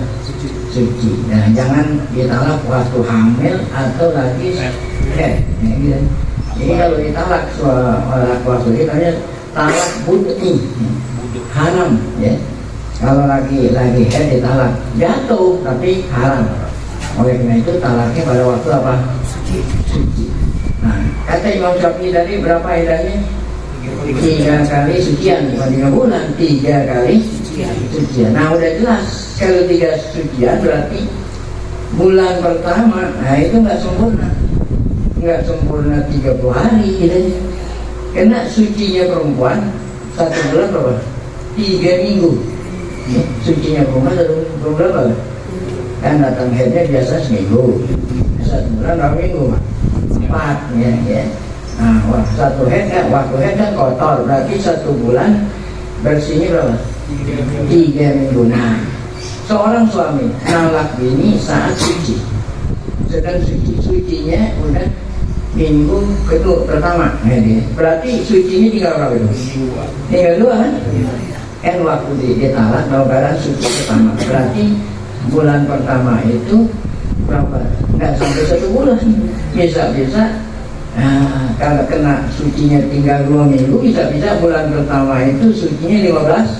Suci. Nah, jangan ditalak waktu hamil atau lagi haid. Gitu. Jadi kalau ditalak waktu itu namanya talak bud'i, haram ya. Kalau lagi haid ditalak jatuh tapi haram. Oleh karena itu talaknya pada waktu apa? Suci. Nah, kata Imam Syafi'i tadi berapa idahnya? 3 kali sucian, bukan 3 bulan, 3 kali sucian. Nah, udah jelas kalau 3 sucian berarti bulan pertama, nah itu nggak sempurna 30 hari idahnya. Karena sucinya perempuan 1 bulan berapa? 3 minggu. Sucinya perempuan 1 bulan berapa? Kan datang haidnya biasa seminggu, 1 bulan berapa minggu, Pak? 4 ya. Nah, waktu haid kan kotor, berarti 1 bulan bersihnya berapa? 3 minggu. Nah, seorang suami nalak bini saat suci, sedang sucinya udah minggu kedua pertama, berarti sucinya tinggal berapa itu? Tinggal 2 kan? Kan waktu ditalak dalam keadaan suci pertama, berarti bulan pertama itu berapa? Nggak sampai 1 bulan, bisa. Nah, kalau kena sucinya tinggal 2 minggu, bisa bulan pertama itu sucinya 15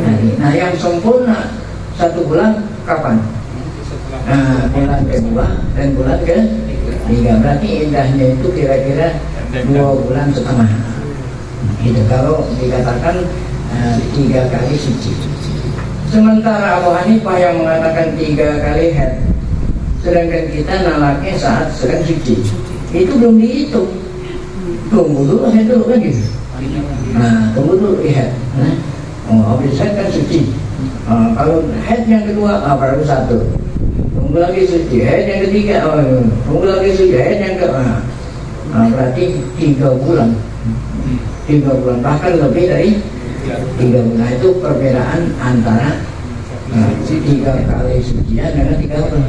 hari. Nah, yang sempurna 1 bulan kapan? Nah, bulan kedua dan bulan ketiga. Berarti indahnya itu kira-kira 2,5 bulan. Itu kalau dikatakan 3 kali suci. Sementara Abu Hanifah yang mengatakan 3 kali haid, sedangkan kita nalaknya saat sedang suci, itu belum dihitung. Tunggu dulu haid dulu kan gitu. Nah, tunggu dulu haid. Habis haid kan suci. Kalau haid yang kedua, baru 1. Tunggu lagi suci. Haid yang ketiga, tunggu lagi suci. Haid yang kedua. Berarti 3 bulan. 3 bulan, bahkan lebih dari 3 bulan. Itu perbedaan antara 3 kali sucian dengan 3 bulan.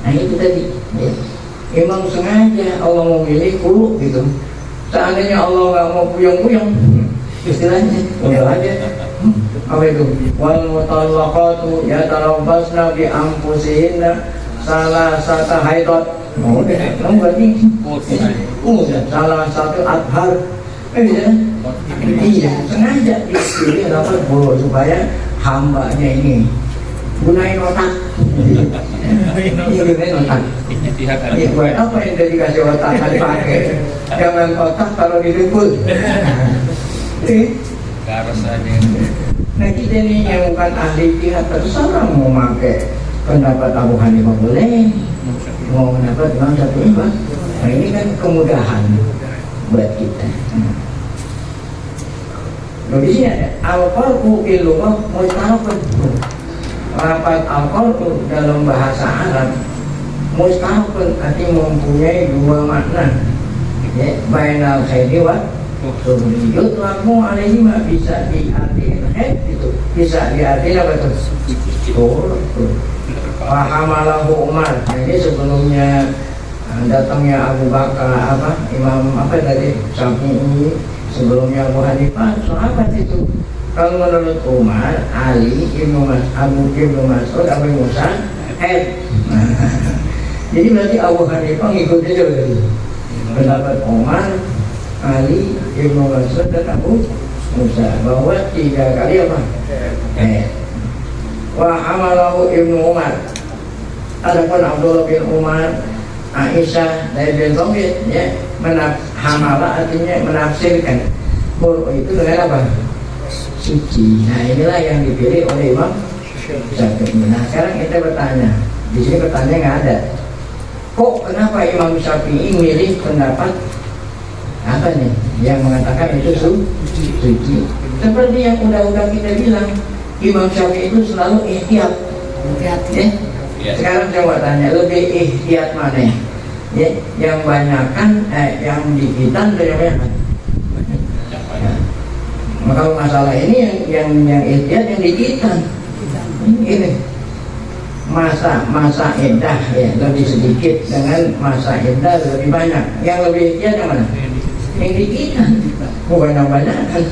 Nah itu tadi ya. Emang sengaja Allah memilih kulu gitu. Seandainya Allah nggak mau puyeng-puyeng, istilahnya udah aja. Apa itu? Wal mutallaqatu yatarabbasna bi anfusihinna salasata haidot. Udah, kamu berarti udah salah satu adhar. Iya, sengaja dipilih dapat supaya hambanya ini gunain otak. Gunain otak. Buat apa yang udah dikasih otak kan dipakai? Jangan otak kalau diribut. Nah, kita ini yang bukan ahli jihad terserah mau pakai pendapat Abu Hanifah boleh, mau pendapat Imam Syafi'i. Nah, ini kan kemudahan buat kita. Di sini ada al-qarqu ilmuh mustahab. Lafaz al-qarqu dalam bahasa Arab mustahab artinya mempunyai 2 makna. Ya, bainal khairi wa syurri. Yutlaku alaihi ma bisa diartikan haid itu. Bisa diartikan apa itu? Fahamalahu Umar. Nah, ini sebelumnya datangnya Abu Bakar Imam tadi Syafi'i, sebelumnya Abu Hanifah, sahabat itu. Kalau menurut Umar, Ali, Abu Mas'ud, Abu Musa, haid. Jadi berarti Abu Hanifah ngikutin aja berarti pendapat Umar, Ali, Ibnu Mas'ud dan Abu Musa bahwa 3 kali apa? Haid. Wa hamalahu Ibnu Umar. Adapun Abdullah bin Umar, Aisyah dari bin Thabit ya, hamala artinya menafsirkan itu dengan apa? Suci. Nah, inilah yang dipilih oleh Imam Syafi'i. Nah, sekarang kita bertanya, di sini pertanyaan nggak ada. Kok kenapa Imam Syafi'i milih pendapat apa nih yang mengatakan itu suci? Seperti yang udah kita bilang, Imam Syafi'i itu selalu ihtiyat Hati-hati. Ya. Ya. Sekarang coba tanya, lebih ikhtiat mana? Ya, yang banyakan, yang dikitan atau yang banyakan? Ya. Maka kalau masalah ini yang ikhtiat yang dikitan. Ini masa indah ya lebih sedikit dengan masa indah lebih banyak. Yang lebih ikhtiat yang mana? Yang dikitan, bukan yang banyak kan?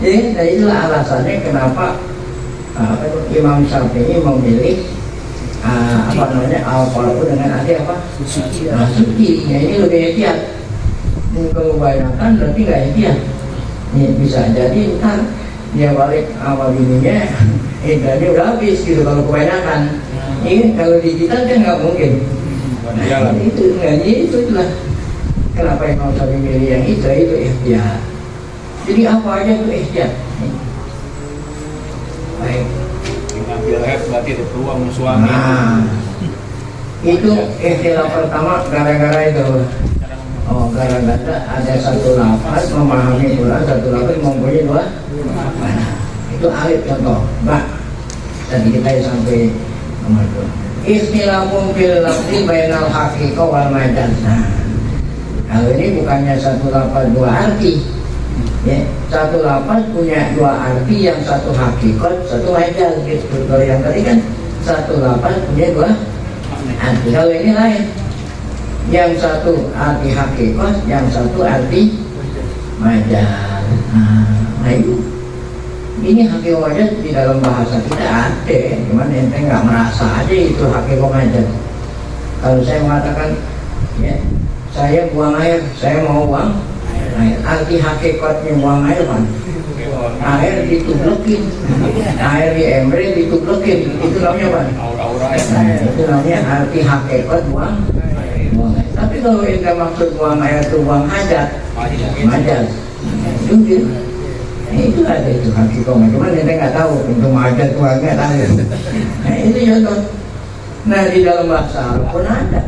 Jadi itulah alasannya kenapa Imam Syafi'i memilih al-qalbu dengan arti apa? Suci. Ya, ini lebih ikhtiat. Kebanyakan berarti nggak ikhtiat. Ini bisa jadi ntar dia balik sama bininya, iddahnya udah habis gitu kalau kebanyakan. Ini kalau digital kan nggak mungkin. Nah, itu nggak itulah. Kenapa Imam Syafi'i milih yang itu ikhtiat. Jadi apa aja itu ikhtiat. Baik. Ngambil head berarti ada peluang suami. Nah, itu ikhtilaf pertama gara-gara itu. Oh, gara-gara ada satu lafaz memahami Quran, satu lafaz mempunyai dua makna. Itu alif contoh. Mbak, tadi kita sampai nomor 2. Ikhtilafun fil lafzi bainal haqiqah wal majaz. Nah, kalau ini bukannya satu lafaz dua arti. Ya, satu lafaz punya dua arti, yang satu hakikat, satu majaz gitu. Kalau yang tadi kan satu lafaz punya dua arti. Kalau ini lain, yang satu arti hakikat, yang satu arti majaz. Nah itu ini hakikat majaz di dalam bahasa kita ada, cuman ente nggak merasa aja itu hakikat majaz. Kalau saya mengatakan, ya saya buang air, saya mau buang air. Arti hakikatnya buang air kan? Air ditublekin, air di ember ditublekin, itu namanya apa? Aura-aura ya. Itu namanya arti hakikat buang air. Tapi kalau ente maksud buang air itu buang hajat, majaz. Itu gitu. Itu ada itu hakikat, cuman ente nggak tahu itu majaz itu nggak tahu. Nah itu contoh. Nah di dalam bahasa Arab pun ada.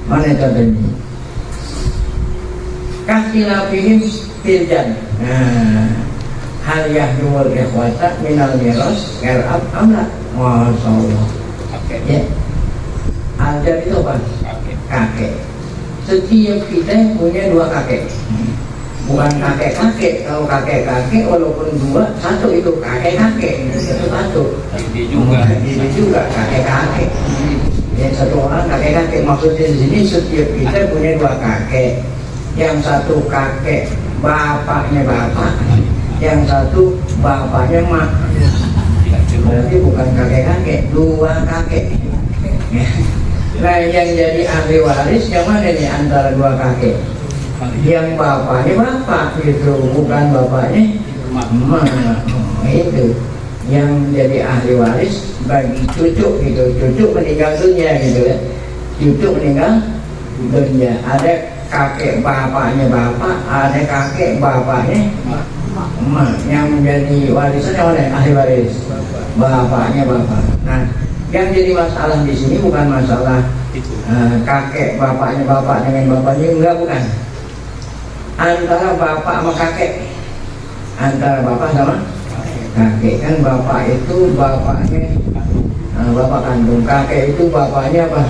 Mana contohnya? Kastilafihim filjan. Hal yahdumul ikhwata minal miras ger'ab amla. Masya Allah. Ya. Aljar itu apa? Kakek. Setiap kita punya dua kakek. Bukan kakek-kakek. Kalau kakek-kakek walaupun dua, satu itu kakek-kakek. Satu. Ini juga kakek-kakek. Ya, satu orang kakek-kakek. Maksudnya di sini setiap kita punya dua kakek. Yang satu kakek bapaknya bapak, yang satu bapaknya mak. Berarti bukan kakek-kakek, dua kakek. Nah yang jadi ahli waris yang mana nih antara dua kakek? Yang bapaknya bapak gitu, bukan bapaknya mak. Itu yang jadi ahli waris bagi cucu gitu. Cucu meninggal dunia gitu ya. Cucu meninggal dunia. Ada kakek bapaknya bapak, ada kakek bapaknya emak. Yang menjadi warisannya mana? Ahli waris bapaknya bapak. Nah, yang jadi masalah di sini bukan masalah kakek bapaknya bapak dengan bapaknya, enggak, bukan. Antara bapak sama kakek, antara bapak sama kakek. Kan bapak itu bapaknya bapak kandung, kakek itu bapaknya apa?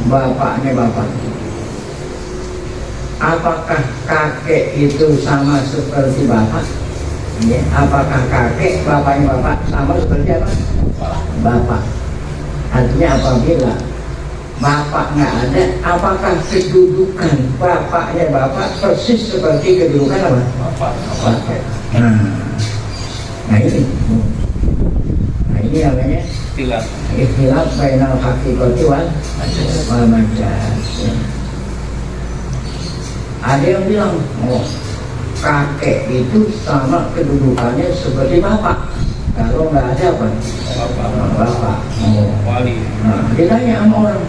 Bapaknya bapak. Apakah kakek itu sama seperti bapak? Ya, apakah kakek bapaknya bapak sama seperti apa? Bapak. Artinya apabila bapak nggak ada, apakah kedudukan bapaknya bapak persis seperti kedudukan apa? Bapak. Nah ini. Nah ini namanya ikhtilaf bainal haqiqati wal majaz. Ada yang bilang, oh kakek itu sama kedudukannya seperti bapak. Kalau nggak ada apa? Bapak. Oh. Nah, ditanya sama orang,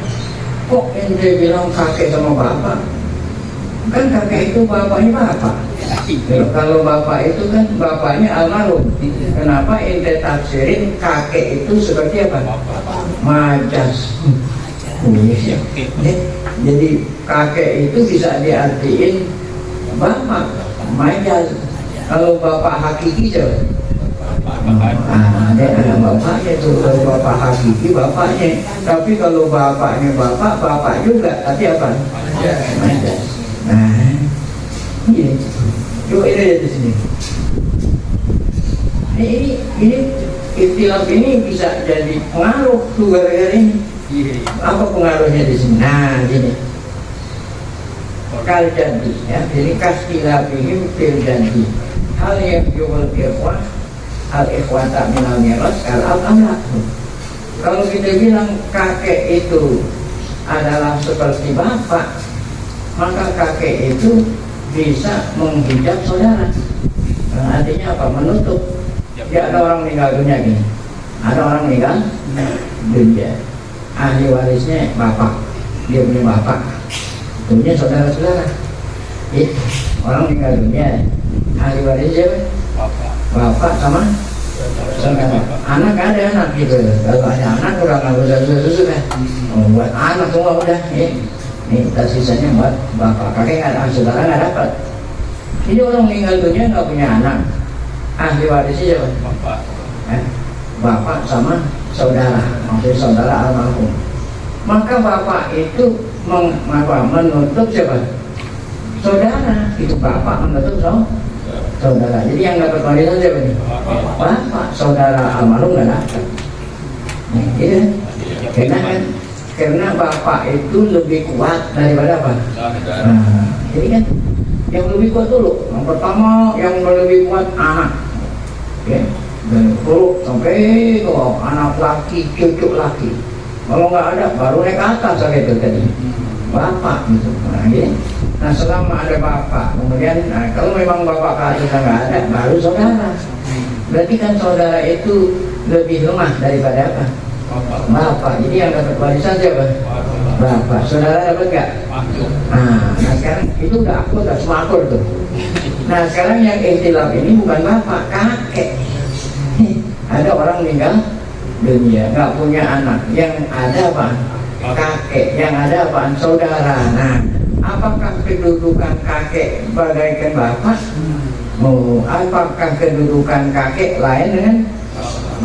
kok ente bilang kakek sama bapak? Kan kakek itu bapaknya bapak. Kalau bapak itu kan bapaknya almarhum. Kenapa ente tafsirin kakek itu seperti apa? Majaz. Jadi kakek itu bisa diartiin bapak majaz. Kalau bapak hakiki Dia anak bapaknya tuh, kalau bapak hakiki bapaknya. Tapi kalau bapaknya bapak juga, tapi apa? Majas. Nah, ini, coba ini lihat di sini. Ini ikhtilaf ini bisa jadi pengaruh tuh gara-gara ini. Apa pengaruhnya di sini? Nah, gini. Kal janji, ya, jadi kastilafihim fil janji. Hal yang jual ikhwah, al ikhwata minal miras, kal al-amlak. Kalau kita bilang kakek itu adalah seperti bapak, maka kakek itu bisa menghijab saudara. Nah, artinya apa? Menutup. Ya, ada orang meninggal dunia gini. Ada orang meninggal dunia. Ahli warisnya bapak. Dia punya bapak. Punya saudara-saudara. Orang meninggal dunia. Ahli warisnya siapa? Bapak sama saudara. Anak ada anak gitu. Kalau ada anak udah nggak usah susu kan. Buat anak semua udah. Ini sisanya buat bapak. Kakek nggak ada, saudara nggak dapat. Ini orang meninggal dunia nggak punya anak. Ahli warisnya siapa? Bapak sama saudara, maksudnya saudara almarhum. Maka bapak itu menutup siapa? Saudara. Itu bapak menutup saudara. Jadi yang dapat warisan siapa nih? Bapak. Saudara almarhum nggak dapat. Gitu. Karena bapak itu lebih kuat daripada apa? Nah, jadi kan yang lebih kuat dulu. Yang pertama yang lebih kuat anak. Ya, dan peluk sampai ke anak laki, cucu laki. Kalau nggak ada, baru naik ke atas sampai itu tadi. Bapak gitu. Nah, ya. Nah, selama ada bapak, kemudian kalau memang bapak ke atas nggak ada, baru saudara. Berarti kan saudara itu lebih lemah daripada apa? Bapak. Jadi yang dapat warisan siapa? Bapak. Saudara dapat nggak? Nah, sekarang itu udah semua akur tuh. Nah, sekarang yang ikhtilaf ini bukan bapak, kakek. Ada orang meninggal dunia, nggak punya anak. Yang ada apa? Kakek. Yang ada apa? Saudara. Nah, apakah kedudukan kakek bagaikan bapak? Apakah kedudukan kakek lain dengan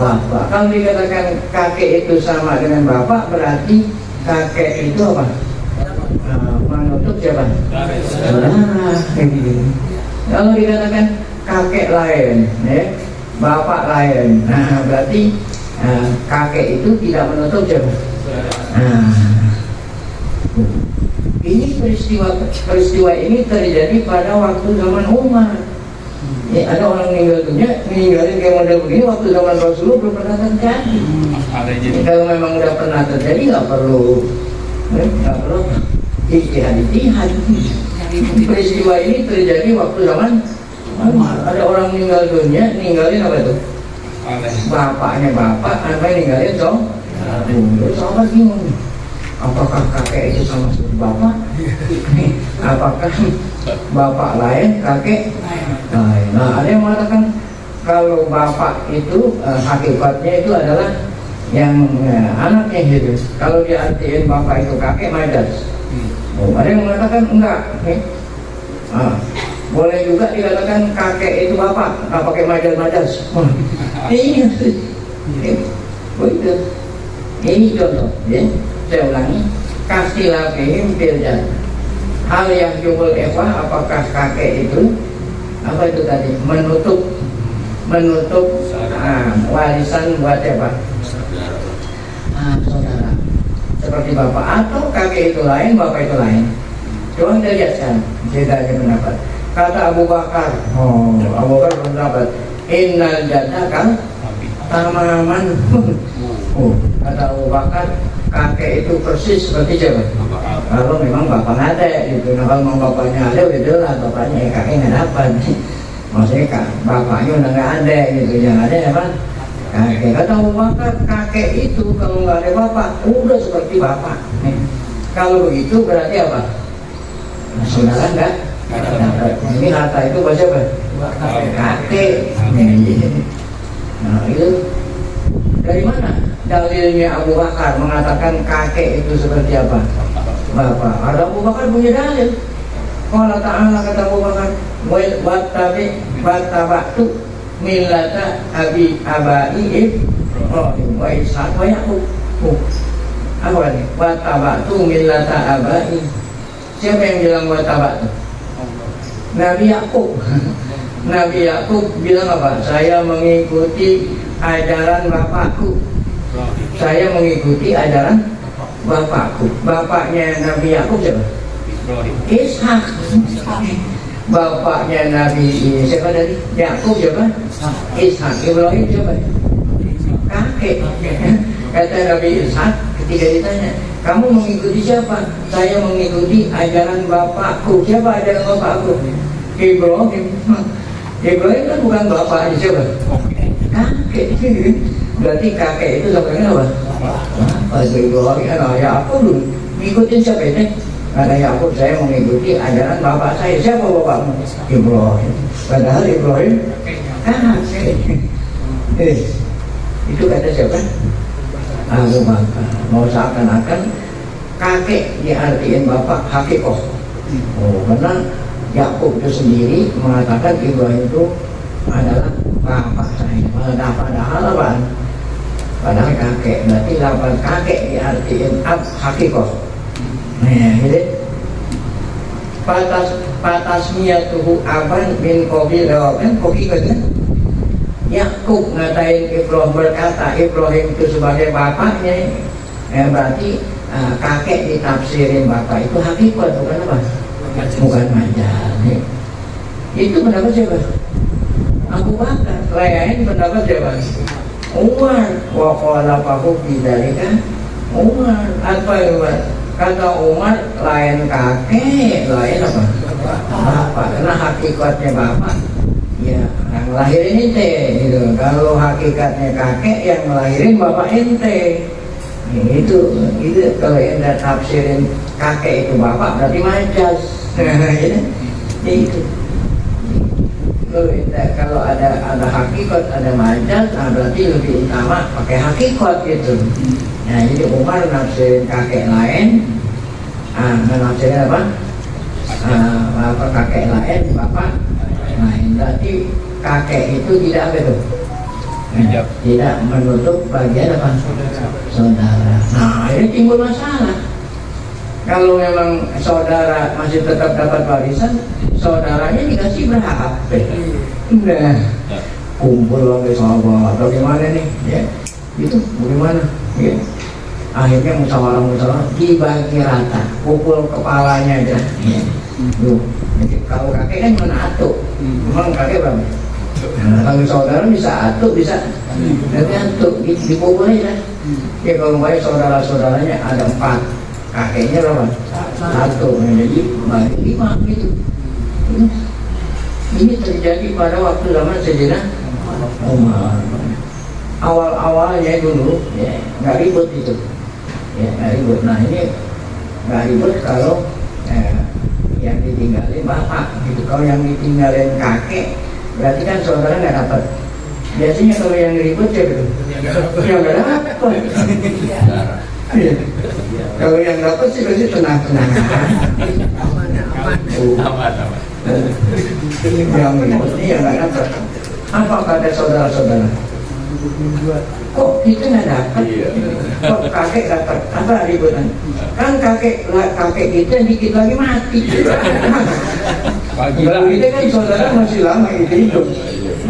bapak? Kalau dikatakan kakek itu sama dengan bapak, berarti kakek itu apa? Menutup siapa? Saudara. Kalau dikatakan kakek lain, ya, bapak lain, nah berarti kakek itu tidak menutup siapa? Nah, ini peristiwa ini terjadi pada waktu zaman Umar. Ya, ada orang meninggal dunia, meninggalin kayak model begini waktu zaman Rasulullah belum pernah terjadi. Kalau memang udah pernah terjadi nggak perlu ijtihad. Peristiwa ini terjadi waktu zaman Umar. Ada orang meninggal dunia, ninggalin apa itu? Bapaknya bapak, apa yang ninggalin sahabat bingung. Apakah kakek itu sama seperti bapak? Apakah bapak lain, kakek lain? Nah, ada yang mengatakan kalau bapak itu hakikatnya itu adalah yang anaknya hidup. Kalau diartiin bapak itu kakek, majas. Ada yang mengatakan enggak. Boleh juga dikatakan kakek itu bapak, nggak pakai majas-majas. Ini begitu. Ini contoh, ya. Saya ulangi, kastilafihim fil janji. Hal yang jumul ikhwah, apakah kakek itu apa itu tadi? Menutup warisan buat siapa? Saudara. Seperti bapak atau kakek itu lain, bapak itu lain. Coba kita lihat sekarang, beda pendapat. Kata Abu Bakar, Abu Bakar berpendapat, innal jannah kan tamaman. Kata Abu Bakar, kakek itu persis seperti siapa? Kalau memang bapak ada gitu. Nah, kalau memang bapaknya ada, udah jelas bapaknya, kakek nggak dapat. Maksudnya bapaknya udah nggak ada gitu. Yang ada apa? Kakek. Kata Abu Bakar, kakek itu kalau nggak ada bapak, udah seperti bapak. Kalau begitu berarti apa? Nah, saudara nggak dapat. Ini harta itu buat siapa? Kakek. Nah, itu dari mana dalilnya Abu Bakar mengatakan kakek itu seperti apa? Bapak. Ada Abu Bakar punya dalil. Allah Ta'ala kata Abu Bakar, buat tabaktu millata abai Ibrahim wa Ishaq wa Yaqub. Apa nih? Wa tabatu millata abai. Siapa yang bilang wa tabatu? Nabi Yakub. Nabi Yakub bilang apa? Saya mengikuti ajaran bapakku. Saya mengikuti ajaran bapakku. Bapaknya Nabi Yakub siapa? Ishak. Bapaknya Nabi siapa tadi? Yakub siapa? Ishak. Ibrahim siapa? Kakek. Kata Nabi Ishak ketika ditanya, kamu mengikuti siapa? Saya mengikuti ajaran bapakku. Siapa ajaran bapakku? Ibrahim. Ibrahim kan bukan bapaknya siapa? Kakek. Berarti kakek itu sampai apa? Bapak Ibrahim kan Yakub dulu. Ngikutin siapa ini? Karena Yakub saya mengikuti ajaran bapak saya. Siapa bapakmu? Ibrahim. Padahal Ibrahim kakek. Itu kata siapa? Abu Bakar. Mau seakan-akan kakek diartikan bapak hakikoh. Karena Yakub itu sendiri mengatakan Ibrahim itu adalah bapak saya. Padahal apa? Padahal kakek. Berarti lapan kakek diartikan hakikoh. Nah, gitu. Patasmiyatuhu aban min qabil kan koki kan. Yakub ngatain Ibrahim, berkata Ibrahim itu sebagai bapaknya. Berarti kakek ditafsirin bapak itu hakikat, bukan apa? Bukan majaz. Itu pendapat siapa? Abu Bakar. Lain pendapat siapa? Umar. Wa qala fahu bidzalika Umar. Apa Umar? Kata Umar, lain kakek, lain apa? Bapak. Karena hakikatnya bapak ya yang ngelahirin ente gitu. Kalau hakikatnya kakek yang ngelahirin bapak ente. Itu kalau ente tafsirin kakek itu bapak berarti majaz. Itu. Kalau ada hakikat, ada majaz, nah berarti lebih utama pakai hakikat gitu. Nah jadi Umar nafsirin kakek lain, nafsirin apa? Kakek lain, bapak lain. Berarti kakek itu tidak apa itu? Tidak menutup bagian apa? Saudara. Nah ini timbul masalah. Kalau memang saudara masih tetap dapat warisan, saudaranya dikasih berapa? Udah kumpul oleh sahabat atau gimana nih? Ya, itu bagaimana? Ya. Akhirnya musyawarah dibagi rata, pukul kepalanya aja. Ya. Kalau kakek kan cuma atu, memang kakek berapa? Nah, kalau saudara bisa atu, bisa nanti atu, dipukul aja. Ya kalau baik saudara-saudaranya ada 4. Kakeknya berapa? 1. Jadi bagi 5 gitu. Ini terjadi pada waktu zaman Sayyidina Umar. Awal-awalnya dulu ya nggak ribut itu. Ya nggak ribut. Nah ini nggak ribut kalau yang ditinggalin bapak gitu. Kalau yang ditinggalin kakek berarti kan saudara nggak dapat. Biasanya kalau yang ribut ya gitu. Yang nggak dapat. Ya. Kalau yang dapat sih pasti tenang-tenang. Aman. Yang ini yang nggak dapat. Apa kata saudara-saudara? Kok kita nggak dapat? Kok kakek dapat? Apa ributan? Kan kakek kita dikit lagi mati. Kalau kita kan saudara masih lama hidup,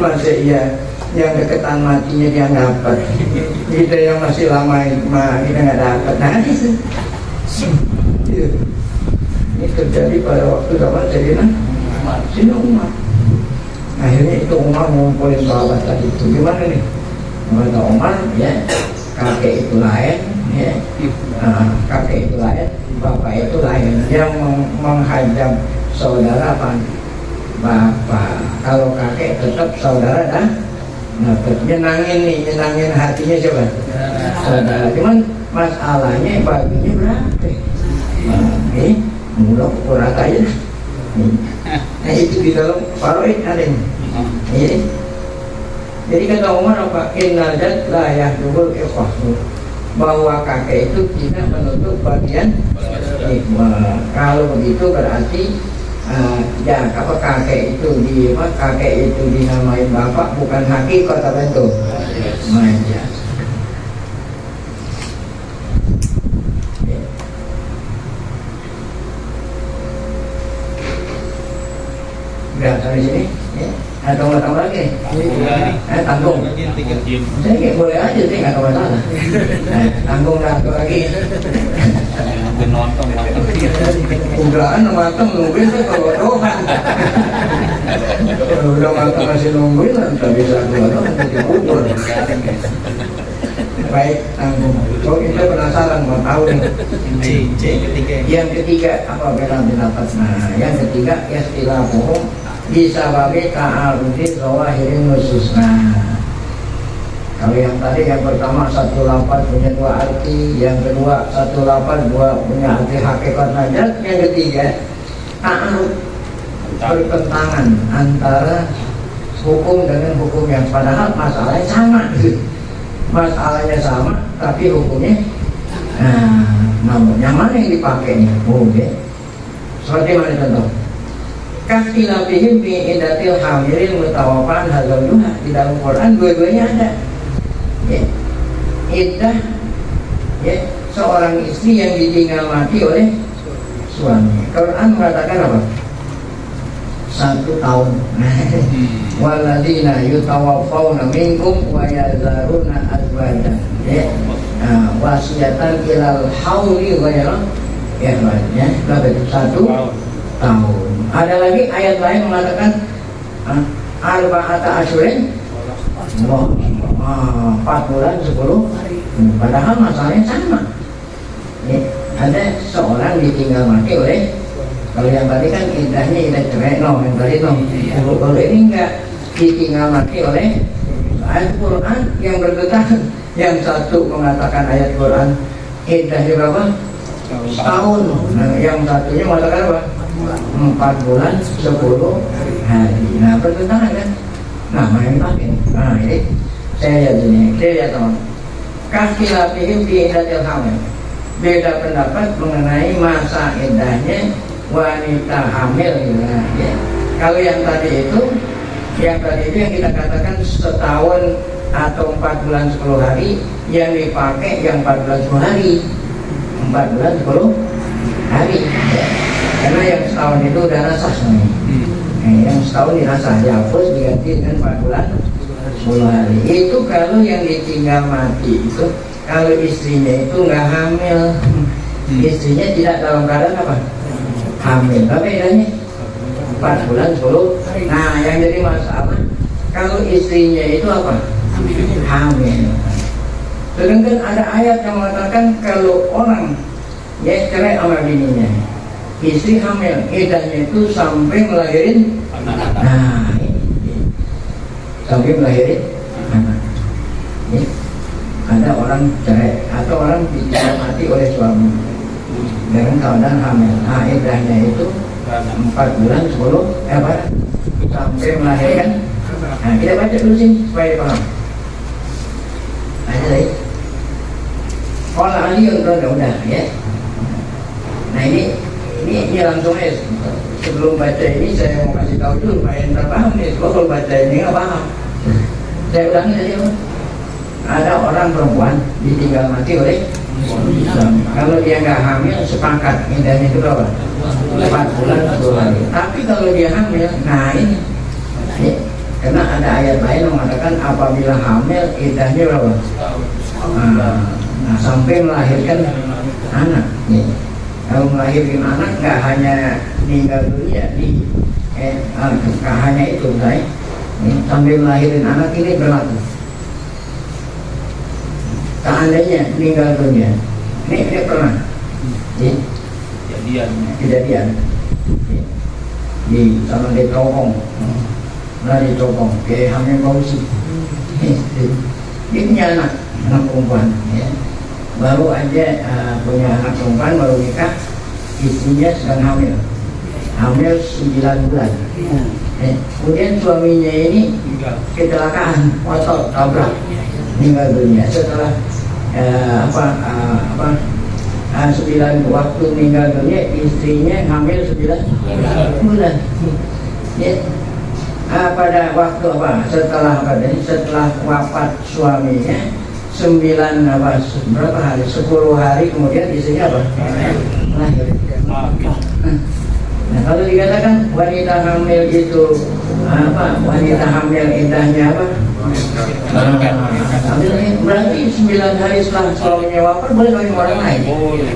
masih iya. Yang deketan matinya dia dapat, kita yang masih lama kita nggak dapat. Nah itu ini terjadi pada waktu zaman Sayyidina Umar. Akhirnya itu Umar ngumpulin sahabat tadi itu gimana nih? Kata Umar ya kakek itu lain ya, kakek itu lain, bapak itu lain. Yang menghadap saudara apa? Bapak. Kalau kakek tetap saudara dah. Nyenangin hatinya siapa? Saudara. Cuman masalahnya baginya berapa? Mudah pukul rata aja. Nah itu di dalam Faraid ada ini. Jadi kata Umar apa? Innal jad la yahdubul ikhwah. Bahwa kakek itu tidak menutup bagian ikhwah. Kalau begitu berarti ya apa kakek itu dinamain bapak bukan hakikat apa itu manja. Udah sampai sini ya. Atau nggak tahu lagi tanggung saya kayak boleh aja sih nggak ada masalah. Tanggung satu lagi nonton udahan mateng nungguin tuh kalau doang kalau udah mateng masih nungguin nanti bisa keluar nanti kubur. Baik, tanggung. So kita penasaran mau tahu nih. Yang ketiga apa beda pendapat? Nah, yang ketiga istilahuhum bisa babi ta'arudi zawahirin nusus. Nah, kalau yang tadi yang pertama satu lafaz punya dua arti, yang kedua satu lafaz punya arti hakikat najat, yang ketiga ta'arud bertentangan antara hukum dengan hukum yang padahal masalahnya sama. Masalahnya sama tapi hukumnya yang mana yang dipakai nih? Seperti mana contoh? Kastilabihim fi idatil hamilin mutawafan hazaluha di dalam Quran dua-duanya ada. Ya. Iddah ya, seorang istri yang ditinggal mati oleh suami. Quran mengatakan apa? 1 tahun. Waladina yutawaffawna minkum wa yazaruna azwajan. Ya. Wasiatan ilal hauli ghairu ya, berarti 1 tahun. Ada lagi ayat lain mengatakan arba'ata asyurin 4 bulan 10 hari. Padahal masalahnya sama. Ya. Ada seorang ditinggal mati oleh, kalau yang tadi kan iddahnya iddah cerai, yang tadi kalau ini enggak, ditinggal mati oleh ayat Quran yang bertentangan. Yang satu mengatakan ayat Quran iddahnya berapa? Setahun. Nah, yang satunya mengatakan apa? 4 bulan 10 hari. Nah, bertentangan kan? Nah, main pakai. Nah, ini saya lihat ini, saya lihat teman. Kastilafihim fi iddatil hamil. Beda pendapat mengenai masa iddahnya wanita hamil ya. Kalau yang tadi itu yang kita katakan setahun atau 4 bulan 10 hari, yang dipakai yang 4 bulan 10 hari, 4 bulan 10 hari ya. Karena yang setahun itu udah nasah yang setahun dirasah dihapus diganti dengan 4 bulan 10 hari. Itu kalau yang ditinggal mati itu, kalau istrinya itu nggak hamil, istrinya tidak dalam keadaan apa? Hamil. Apa bedanya? 4 bulan 10. Nah, yang jadi masalah kalau istrinya itu apa? Hamil. Sedangkan ada ayat yang mengatakan kalau orang ya cerai sama bininya, istri hamil, iddahnya itu sampai melahirin anak. Nah, sampai melahirin anak. Ya. Ada orang cerai atau orang ditinggal mati oleh suami dengan keadaan hamil. Nah, iddahnya itu 4 bulan 10 sampai melahirkan. Nah, kita baca dulu sih supaya paham. Ada lagi. Kalau Ali udah ya. Nah ini langsung aja. Sebelum baca ini saya mau kasih tahu dulu supaya ntar paham nih. Sebab kalau baca ini nggak paham. Saya ulangi tadi apa? Ada orang perempuan ditinggal mati oleh suami. Kalau dia nggak hamil sepakat iddahnya itu berapa? 4 bulan 10 hari. Tapi kalau dia hamil, nah ini ya, karena ada ayat lain yang mengatakan apabila hamil iddahnya berapa? Nah, sampai melahirkan anak. Ya. Kalau melahirkan anak nggak hanya meninggal dunia nggak hanya itu, saya sampai melahirkan anak ini berlaku. Seandainya meninggal dunia, ini pernah kejadian di sama di Tropong, di Tropong, kayak hamil Bausi, dia punya anak perempuan, ya. Baru aja punya anak perempuan, baru nikah, istrinya sedang hamil 9 bulan. Kemudian suaminya ini kecelakaan motor tabrak, meninggal dunia setelah 9 waktu meninggal dunia, istrinya hamil 9 bulan. Ya. Pada waktu apa? Setelah wafat suaminya 10 hari kemudian istrinya apa? Lahir. Nah, kalau dikatakan wanita hamil itu apa? Wanita hamil indahnya apa? Berarti 9 hari setelah suaminya wafat boleh kawin orang lain. Boleh.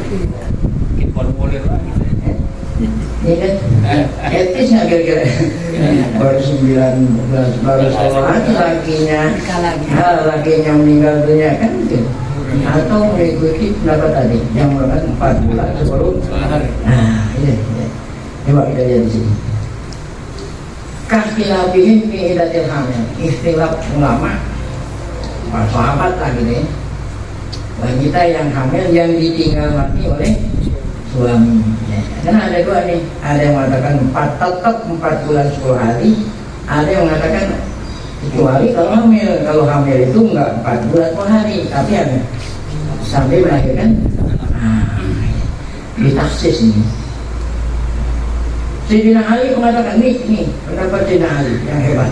Ini kan etis nggak kira-kira? Baru 19 baru lakinya meninggal dunia kan gitu. Atau mengikuti pendapat tadi yang mengatakan 4 bulan sebelum. Nah, ini. Coba kita lihat di sini. Kahtilafihim fi iddatil hamil. Ikhtilaf ulama, para sahabat lah gitu ya. Wanita yang hamil yang ditinggal mati oleh suami. Ya. Karena ada dua nih, ada yang mengatakan tetap 4 bulan 10 hari, ada yang mengatakan kecuali kalau hamil itu enggak 4 bulan 10 hari, tapi ada sampai melahirkan. Ditaksis ini. Sayyidina Ali mengatakan nih pendapat Sayyidina Ali yang hebat.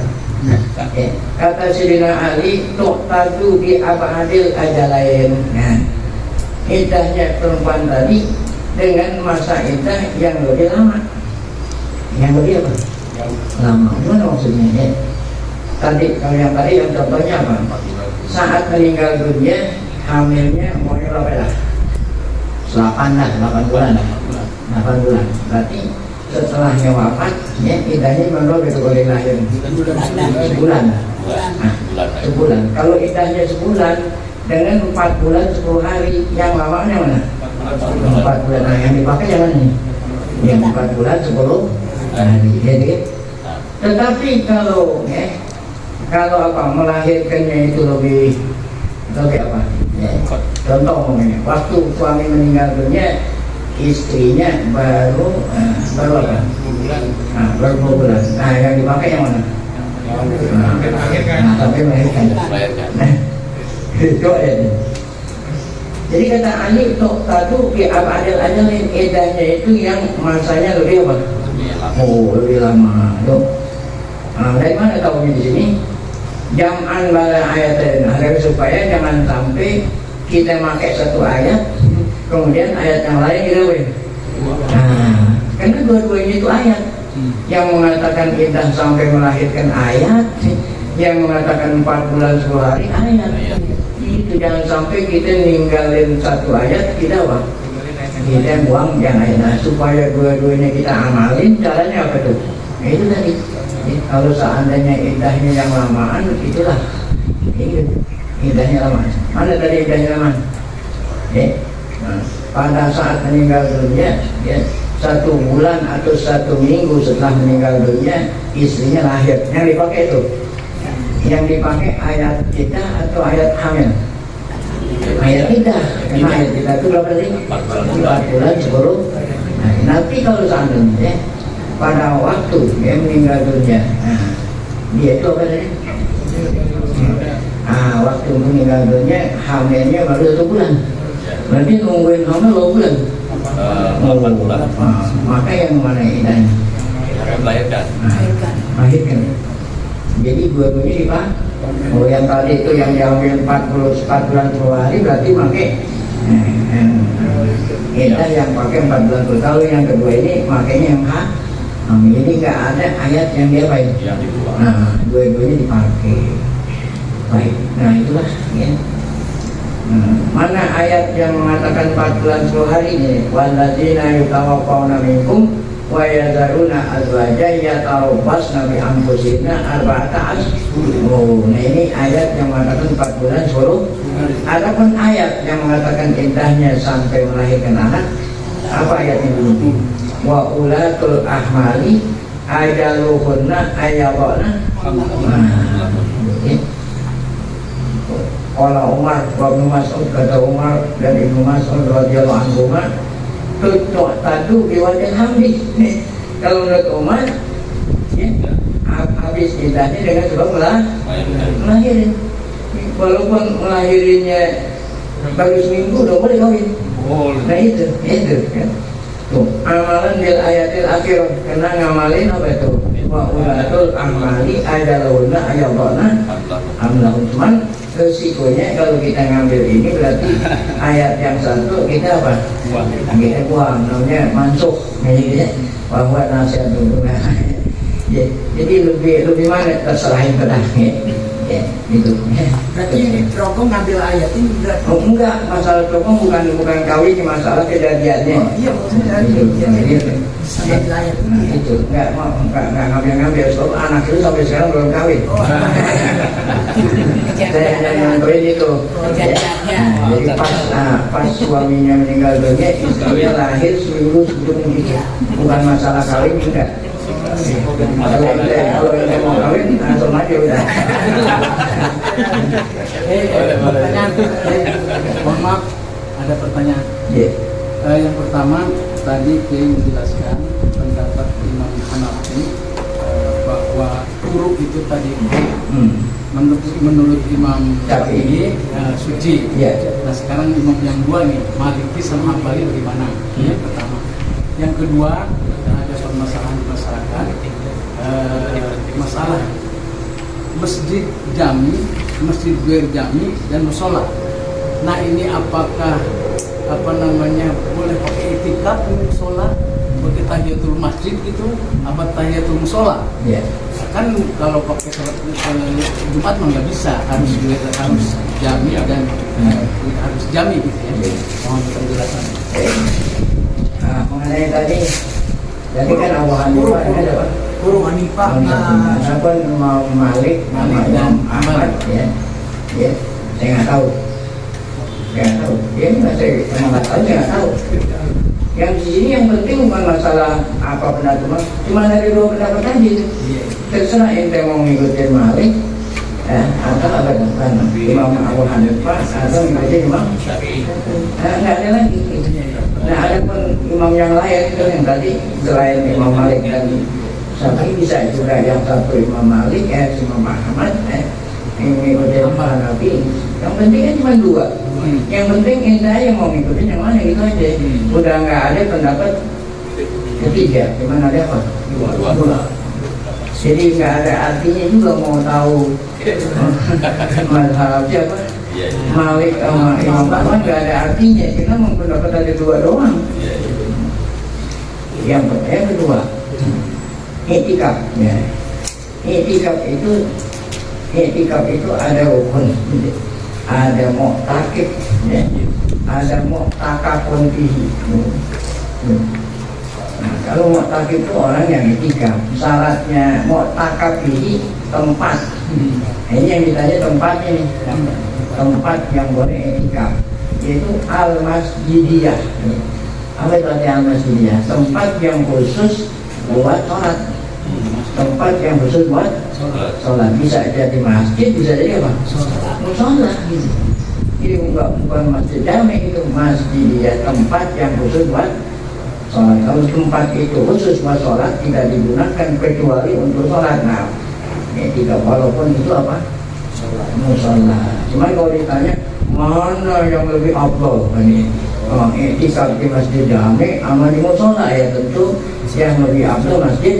Kata Sayyidina Ali, tuqtadu bi abadil ajalain. Nah, iddahnya perempuan tadi dengan masa iddah yang lebih lama. Yang lebih apa? Lama. Gimana maksudnya? Ya? Kalau yang tadi yang contohnya apa? Saat meninggal dunia, hamilnya umurnya berapa lah? 8 bulan. 8 bulan. Berarti setelahnya wafat, ya iddahnya menurut itu boleh lahir sebulan. Sebulan. Kalau iddahnya sebulan dengan 4 bulan 10 hari, yang lamanya mana? 4 bulan. Nah, yang dipakai yang mana nih? Yang 4 bulan 10 hari. Jadi, tetapi kalau melahirkannya itu lebih apa? Ya. Contoh waktu suami meninggal dunia, istrinya baru apa? Baru 2 bulan. Nah, yang dipakai yang mana? Sampai melahirkan. Itu ya. Jadi kata Ali, tuqtadu bi abadil ajalin, idahnya itu yang masanya lebih apa? Lebih lama. Dari mana tahunya di sini? Jam'an bala ayatin, agar supaya jangan sampai kita pakai satu ayat kemudian ayat yang lain kita karena dua-duanya itu ayat. Yang mengatakan iddah sampai melahirkan ayat, yang mengatakan 4 bulan 10 hari ayat. Itu jangan sampai kita ninggalin satu ayat, kita apa? Kita buang yang ayat. Nah, supaya dua-duanya kita amalin, caranya apa tuh? Itu tadi. Kalau seandainya iddahnya yang lamaan, itulah iddahnya lama. Mana tadi iddahnya lama? Pada saat meninggal dunia, 1 bulan atau 1 minggu setelah meninggal dunia, istrinya lahir. Yang dipakai itu, yang dipakai ayat iddah atau ayat hamil? Ayat iddah. Karena ayat iddah itu berapa sih? 4 bulan 10. Nah, nanti kalau seandainya pada waktu dia meninggal dunia, dia itu apa tadi? Waktu meninggal dunia, hamilnya baru 1 bulan. Berarti nungguin hamil 2 bulan. 8 bulan. Maka yang mana idahnya? Melahirkan. Melahirkan. Jadi dua-duanya dipakai. Yang tadi itu yang diambil 4 bulan 10 hari, berarti pakai idah yang pakai 4 bulan 10. Kalau yang kedua ini makanya yang jadi nggak ada ayat yang dia baik. Nah, dua-duanya dipakai. Baik. Nah, itulah ya. Mana ayat yang mengatakan 4 bulan 10 hari ini? Walladzina yutawaffawna minkum wa yadharuna azwajan yatarabbasna bi anfusihinna arba'ata ashhur. Nah, ini ayat yang mengatakan 4 bulan 10. Adapun ayat yang mengatakan iddahnya sampai melahirkan anak, apa ayatnya dulu? Wa ulatul ahmali ajaluhunna ayyadana. Qala Umar wa Ibnu Mas'ud, kata Umar dan Ibnu Mas'ud radhiyallahu anhu, tuqtadu bi wadil hamdi. Kalau menurut Umar, habis iddahnya dengan sebab melahirin. Walaupun melahirinya baru seminggu udah boleh kawin. Boleh. Nah itu kan. Tuh, amalan bil ayatil akhir kena ngamalin apa itu? Wa ulatul amali ajaluna ayatona amlahum. Cuman resikonya kalau kita ngambil ini berarti ayat yang satu kita apa? Kita buang, namanya mansukh, gitu ya. Bahwa nasihat untuk ya, jadi lebih mana terserahin ke ya, itu. Berarti ini Trogong ngambil ayat ini berarti. Oh enggak, masalah Trogong bukan kawin, masalah kejadiannya. Oh, iya maksudnya Itu, bisa ngambil ayat ini. itu enggak ngambil sebab anak itu sampai sekarang belum kawin. Saya hanya nganterin itu. Ya. Jadi pas suaminya meninggal dunia, istrinya lahir seminggu sebelum menikah. Bukan masalah kawin enggak. Kalau ente mau kawin langsung aja udah. Pertanyaan, mohon maaf, ada pertanyaan. Iya. Yang pertama tadi Kiai menjelaskan pendapat Imam Hanafi bahwa huruf itu tadi menurut Imam Syafi'i suci. Iya. Nah sekarang imam yang dua nih, Maliki sama Hambali bagaimana? Yang pertama. Yang kedua ada permasalahan di masyarakat, masalah masjid jami, masjid jami dan musola. Nah ini apakah boleh pakai itikaf di musola, pakai tahiyatul masjid itu, apa tahiyatul musola? Iya. Kan kalau pakai sholat Jumat mah nggak bisa, harus jami dan harus jami gitu ya. Mohon penjelasan. Mengenai tadi, jadi kan Abu Hanifah ada apa? Guru Hanifah. Apa mau Malik, Imam Ahmad, ya, saya nggak tahu, dia nggak saya nggak tahu, saya nggak tahu. Yang di sini yang penting bukan masalah apa pendapat, cuma dari dua pendapat tadi. Terserah ente mau ngikutin Malik, atau apa bukan Imam Abu Hanifah atau ngikutin Imam Syafi'i. Nggak ada lagi. Nah ada pun imam yang lain itu yang tadi selain Imam Malik dan Syafi'i bisa juga yang satu Imam Malik, Imam Ahmad, yang ngikutin Hanafi. Yang penting kan cuma dua. Yang penting ente yang mau ngikutin yang mana gitu aja. Udah nggak ada pendapat ketiga, gimana ada apa? Dua. Jadi nggak ada artinya juga mau tahu mazhab siapa. Malik sama Imam Ahmad nggak ada artinya, kita mau pendapat ada dua doang. Yang kedua, itikaf. Ya. Itikaf itu ada rukun, ada mu'takif, ya. Ada mu'takafun fihi. Nah, kalau mu'takif itu orang yang itikaf, syaratnya mu'takaf fihi tempat. Ini yang ditanya tempatnya nih. Tempat yang boleh itikaf yaitu al-masjidiyah. Apa itu arti al-masjidiyah? Tempat yang khusus buat sholat. Tempat yang khusus buat sholat. Bisa jadi masjid, bisa jadi apa? Sholat gitu. Jadi bukan masjid jami, itu masjidiyah, tempat yang khusus buat sholat. Kalau tempat itu khusus buat sholat tidak digunakan kecuali untuk sholat. Nah, itikaf walaupun itu apa? Musola. Cuma kalau ditanya mana yang lebih afdal ini, itikaf di masjid jami sama di musola, ya tentu yang lebih afdal masjid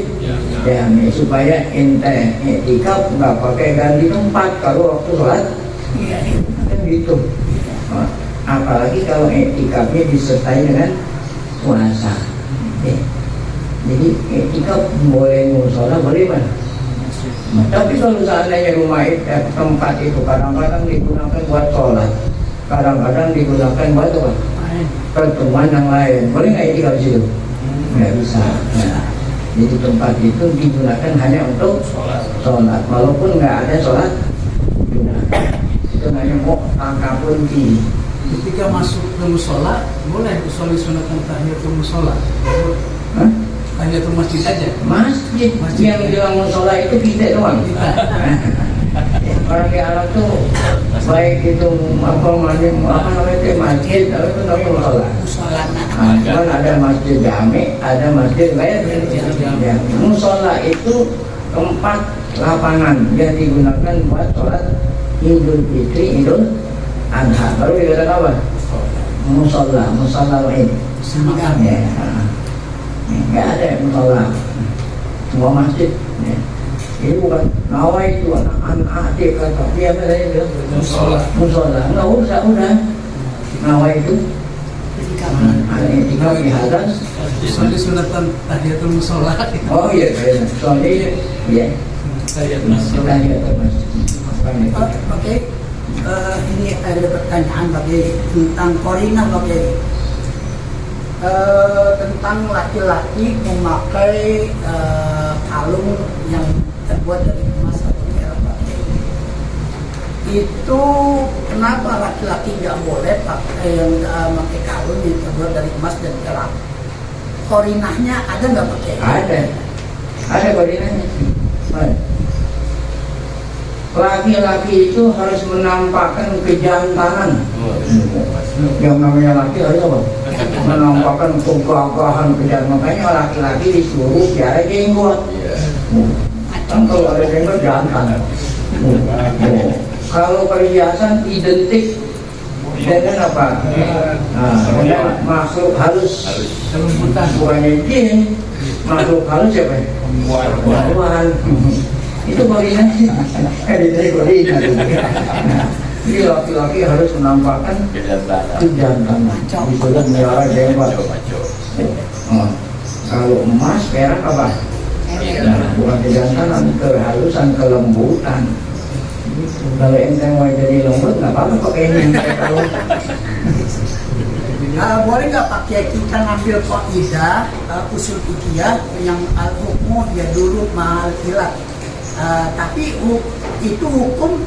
jami supaya ente itikaf nggak pakai ganti tempat kalau waktu sholat, kan gitu. Apalagi kalau itikafnya disertai dengan puasa. Jadi itikaf boleh musola, boleh mana? Tapi kalau seandainya rumah tempat itu kadang-kadang digunakan buat sholat, kadang-kadang digunakan buat apa? Pertemuan yang lain, boleh nggak itikaf di situ? Nggak bisa. Nah, jadi tempat itu digunakan hanya untuk sholat, walaupun nggak ada sholat gunakan. Itu hanya mu'takafun fihi. Ketika masuk ke musola, boleh usolli sunatan tahiyatul musola. Tahiyatul masjid aja. Masjid yang bilang musola itu kita doang. Orang di Arab tuh baik itu apa namanya itu masjid, tapi itu namanya musola. Kan ada masjid jami, ada masjid lain. Ya, musola itu tempat lapangan yang digunakan buat sholat Idul Fitri, Idul Adha. Baru dikatakan apa? musola ini. Sama Ya, nggak ada musola, semua masjid. Ya. Ini bukan nawai itu anak adik kata dia tadi musola, nggak usah udah nawai itu. Tinggal di atas. Soalnya sunatan tahiyatul musola. Oh iya, soalnya iya. Tahiyatul masjid. Tahiyatul masjid. Oke, ini ada pertanyaan bagi tentang korina bagi tentang laki-laki memakai kalung yang terbuat dari emas atau perak bagi. Itu kenapa laki-laki nggak boleh pakai yang pakai kalung yang terbuat dari emas dan perak? Korinahnya ada nggak pakai? Ada korinanya. Laki-laki itu harus menampakkan kejantanan. Yang namanya laki harus apa? Menampakkan kegagahan kejantanan. Makanya laki-laki disuruh tiada jenggot. Kan kalau ada jenggot jantan. Kalau perhiasan identik dengan apa? Nah, dengan makhluk halus. Bukannya jin, makhluk halus siapa? Tuhan. Itu koordinasi. Itu koordinasi. Jadi laki-laki harus menampakkan kejantanan. Disuruh melihara jenggot. Kalau emas, perak apa? Nah, bukan kejantanan, kehalusan, kelembutan. Kalau ente mau jadi lembut, nggak apa-apa pakai ini. Boleh nggak pakai kita ngambil kaidah usul fikih yang al-hukmu dia dulu mahal ilat. Tapi itu hukum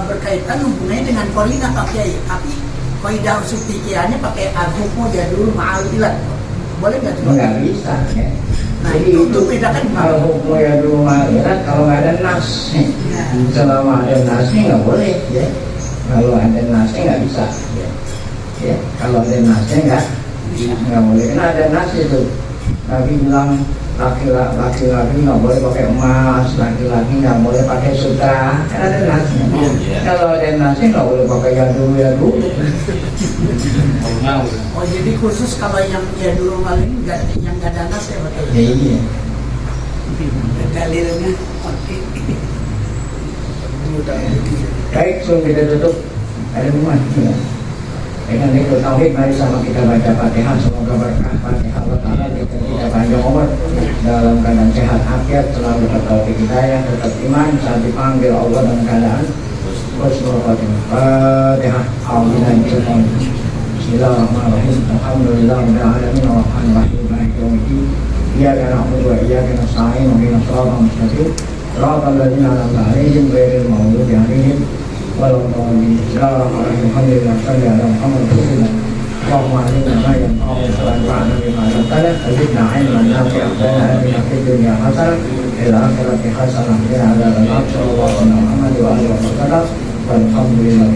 berkaitan hubungannya dengan korina pakai. Tapi kaidah usul fikihnya pakai al-hukmu dia dulu mahal ilat. Boleh nggak? Nggak bisa. Ya. Nah, Jadi itu bedakan kalau hukum ya dulu mahirat, kalau nggak ada nas, selama ada nasnya nggak boleh. Ya. Kalau ada nasnya nggak bisa. Ya. Kalau ada nasnya nggak boleh. Karena ada nas itu. Nabi bilang laki-laki nggak boleh pakai emas, laki-laki nggak boleh pakai sutra. Kan ada nasnya. Kalau ada nasnya nggak boleh pakai yadu. Oh jadi khusus kalau yang dia dulu maling yang nggak ada nas ya betul. Ya iya. Dalilnya oke. Baik, sebelum kita tutup, ada rumah. Ya. Dengan itu tauhid, mari sama kita baca Fatihah. Semoga berkah Fatihah Allah Ta'ala kita panjang umur dalam keadaan sehat afiat, selalu bertauhid hidayah, tetap iman saat dipanggil Allah dalam keadaan husnul khotimah. Fatihah. Bismillahirrahmanirrahim. Alhamdulillahirabbil alamin arrahmanir rahim maliki yaumiddin. Iyyaka na'budu wa iyyaka nasta'in ihdinas siratal mustaqim siratal ladzina an'amta 'alaihim ghairil maghdubi 'alaihim waladdallin. Bismillahirrahmanirrahim. Alhamdulillah shalli ala Muhammad rasulillah. Allahumma alimna ma yanfa'una wa anfa'na bima 'allamtana wazidna 'ilman nafi'an wa atina fid dunya hasanah wa fil akhirati hasanah wa qina adzabannar. Sallallahu alaihi wa sallam wa alihi wa sallam. Walhamdulillah.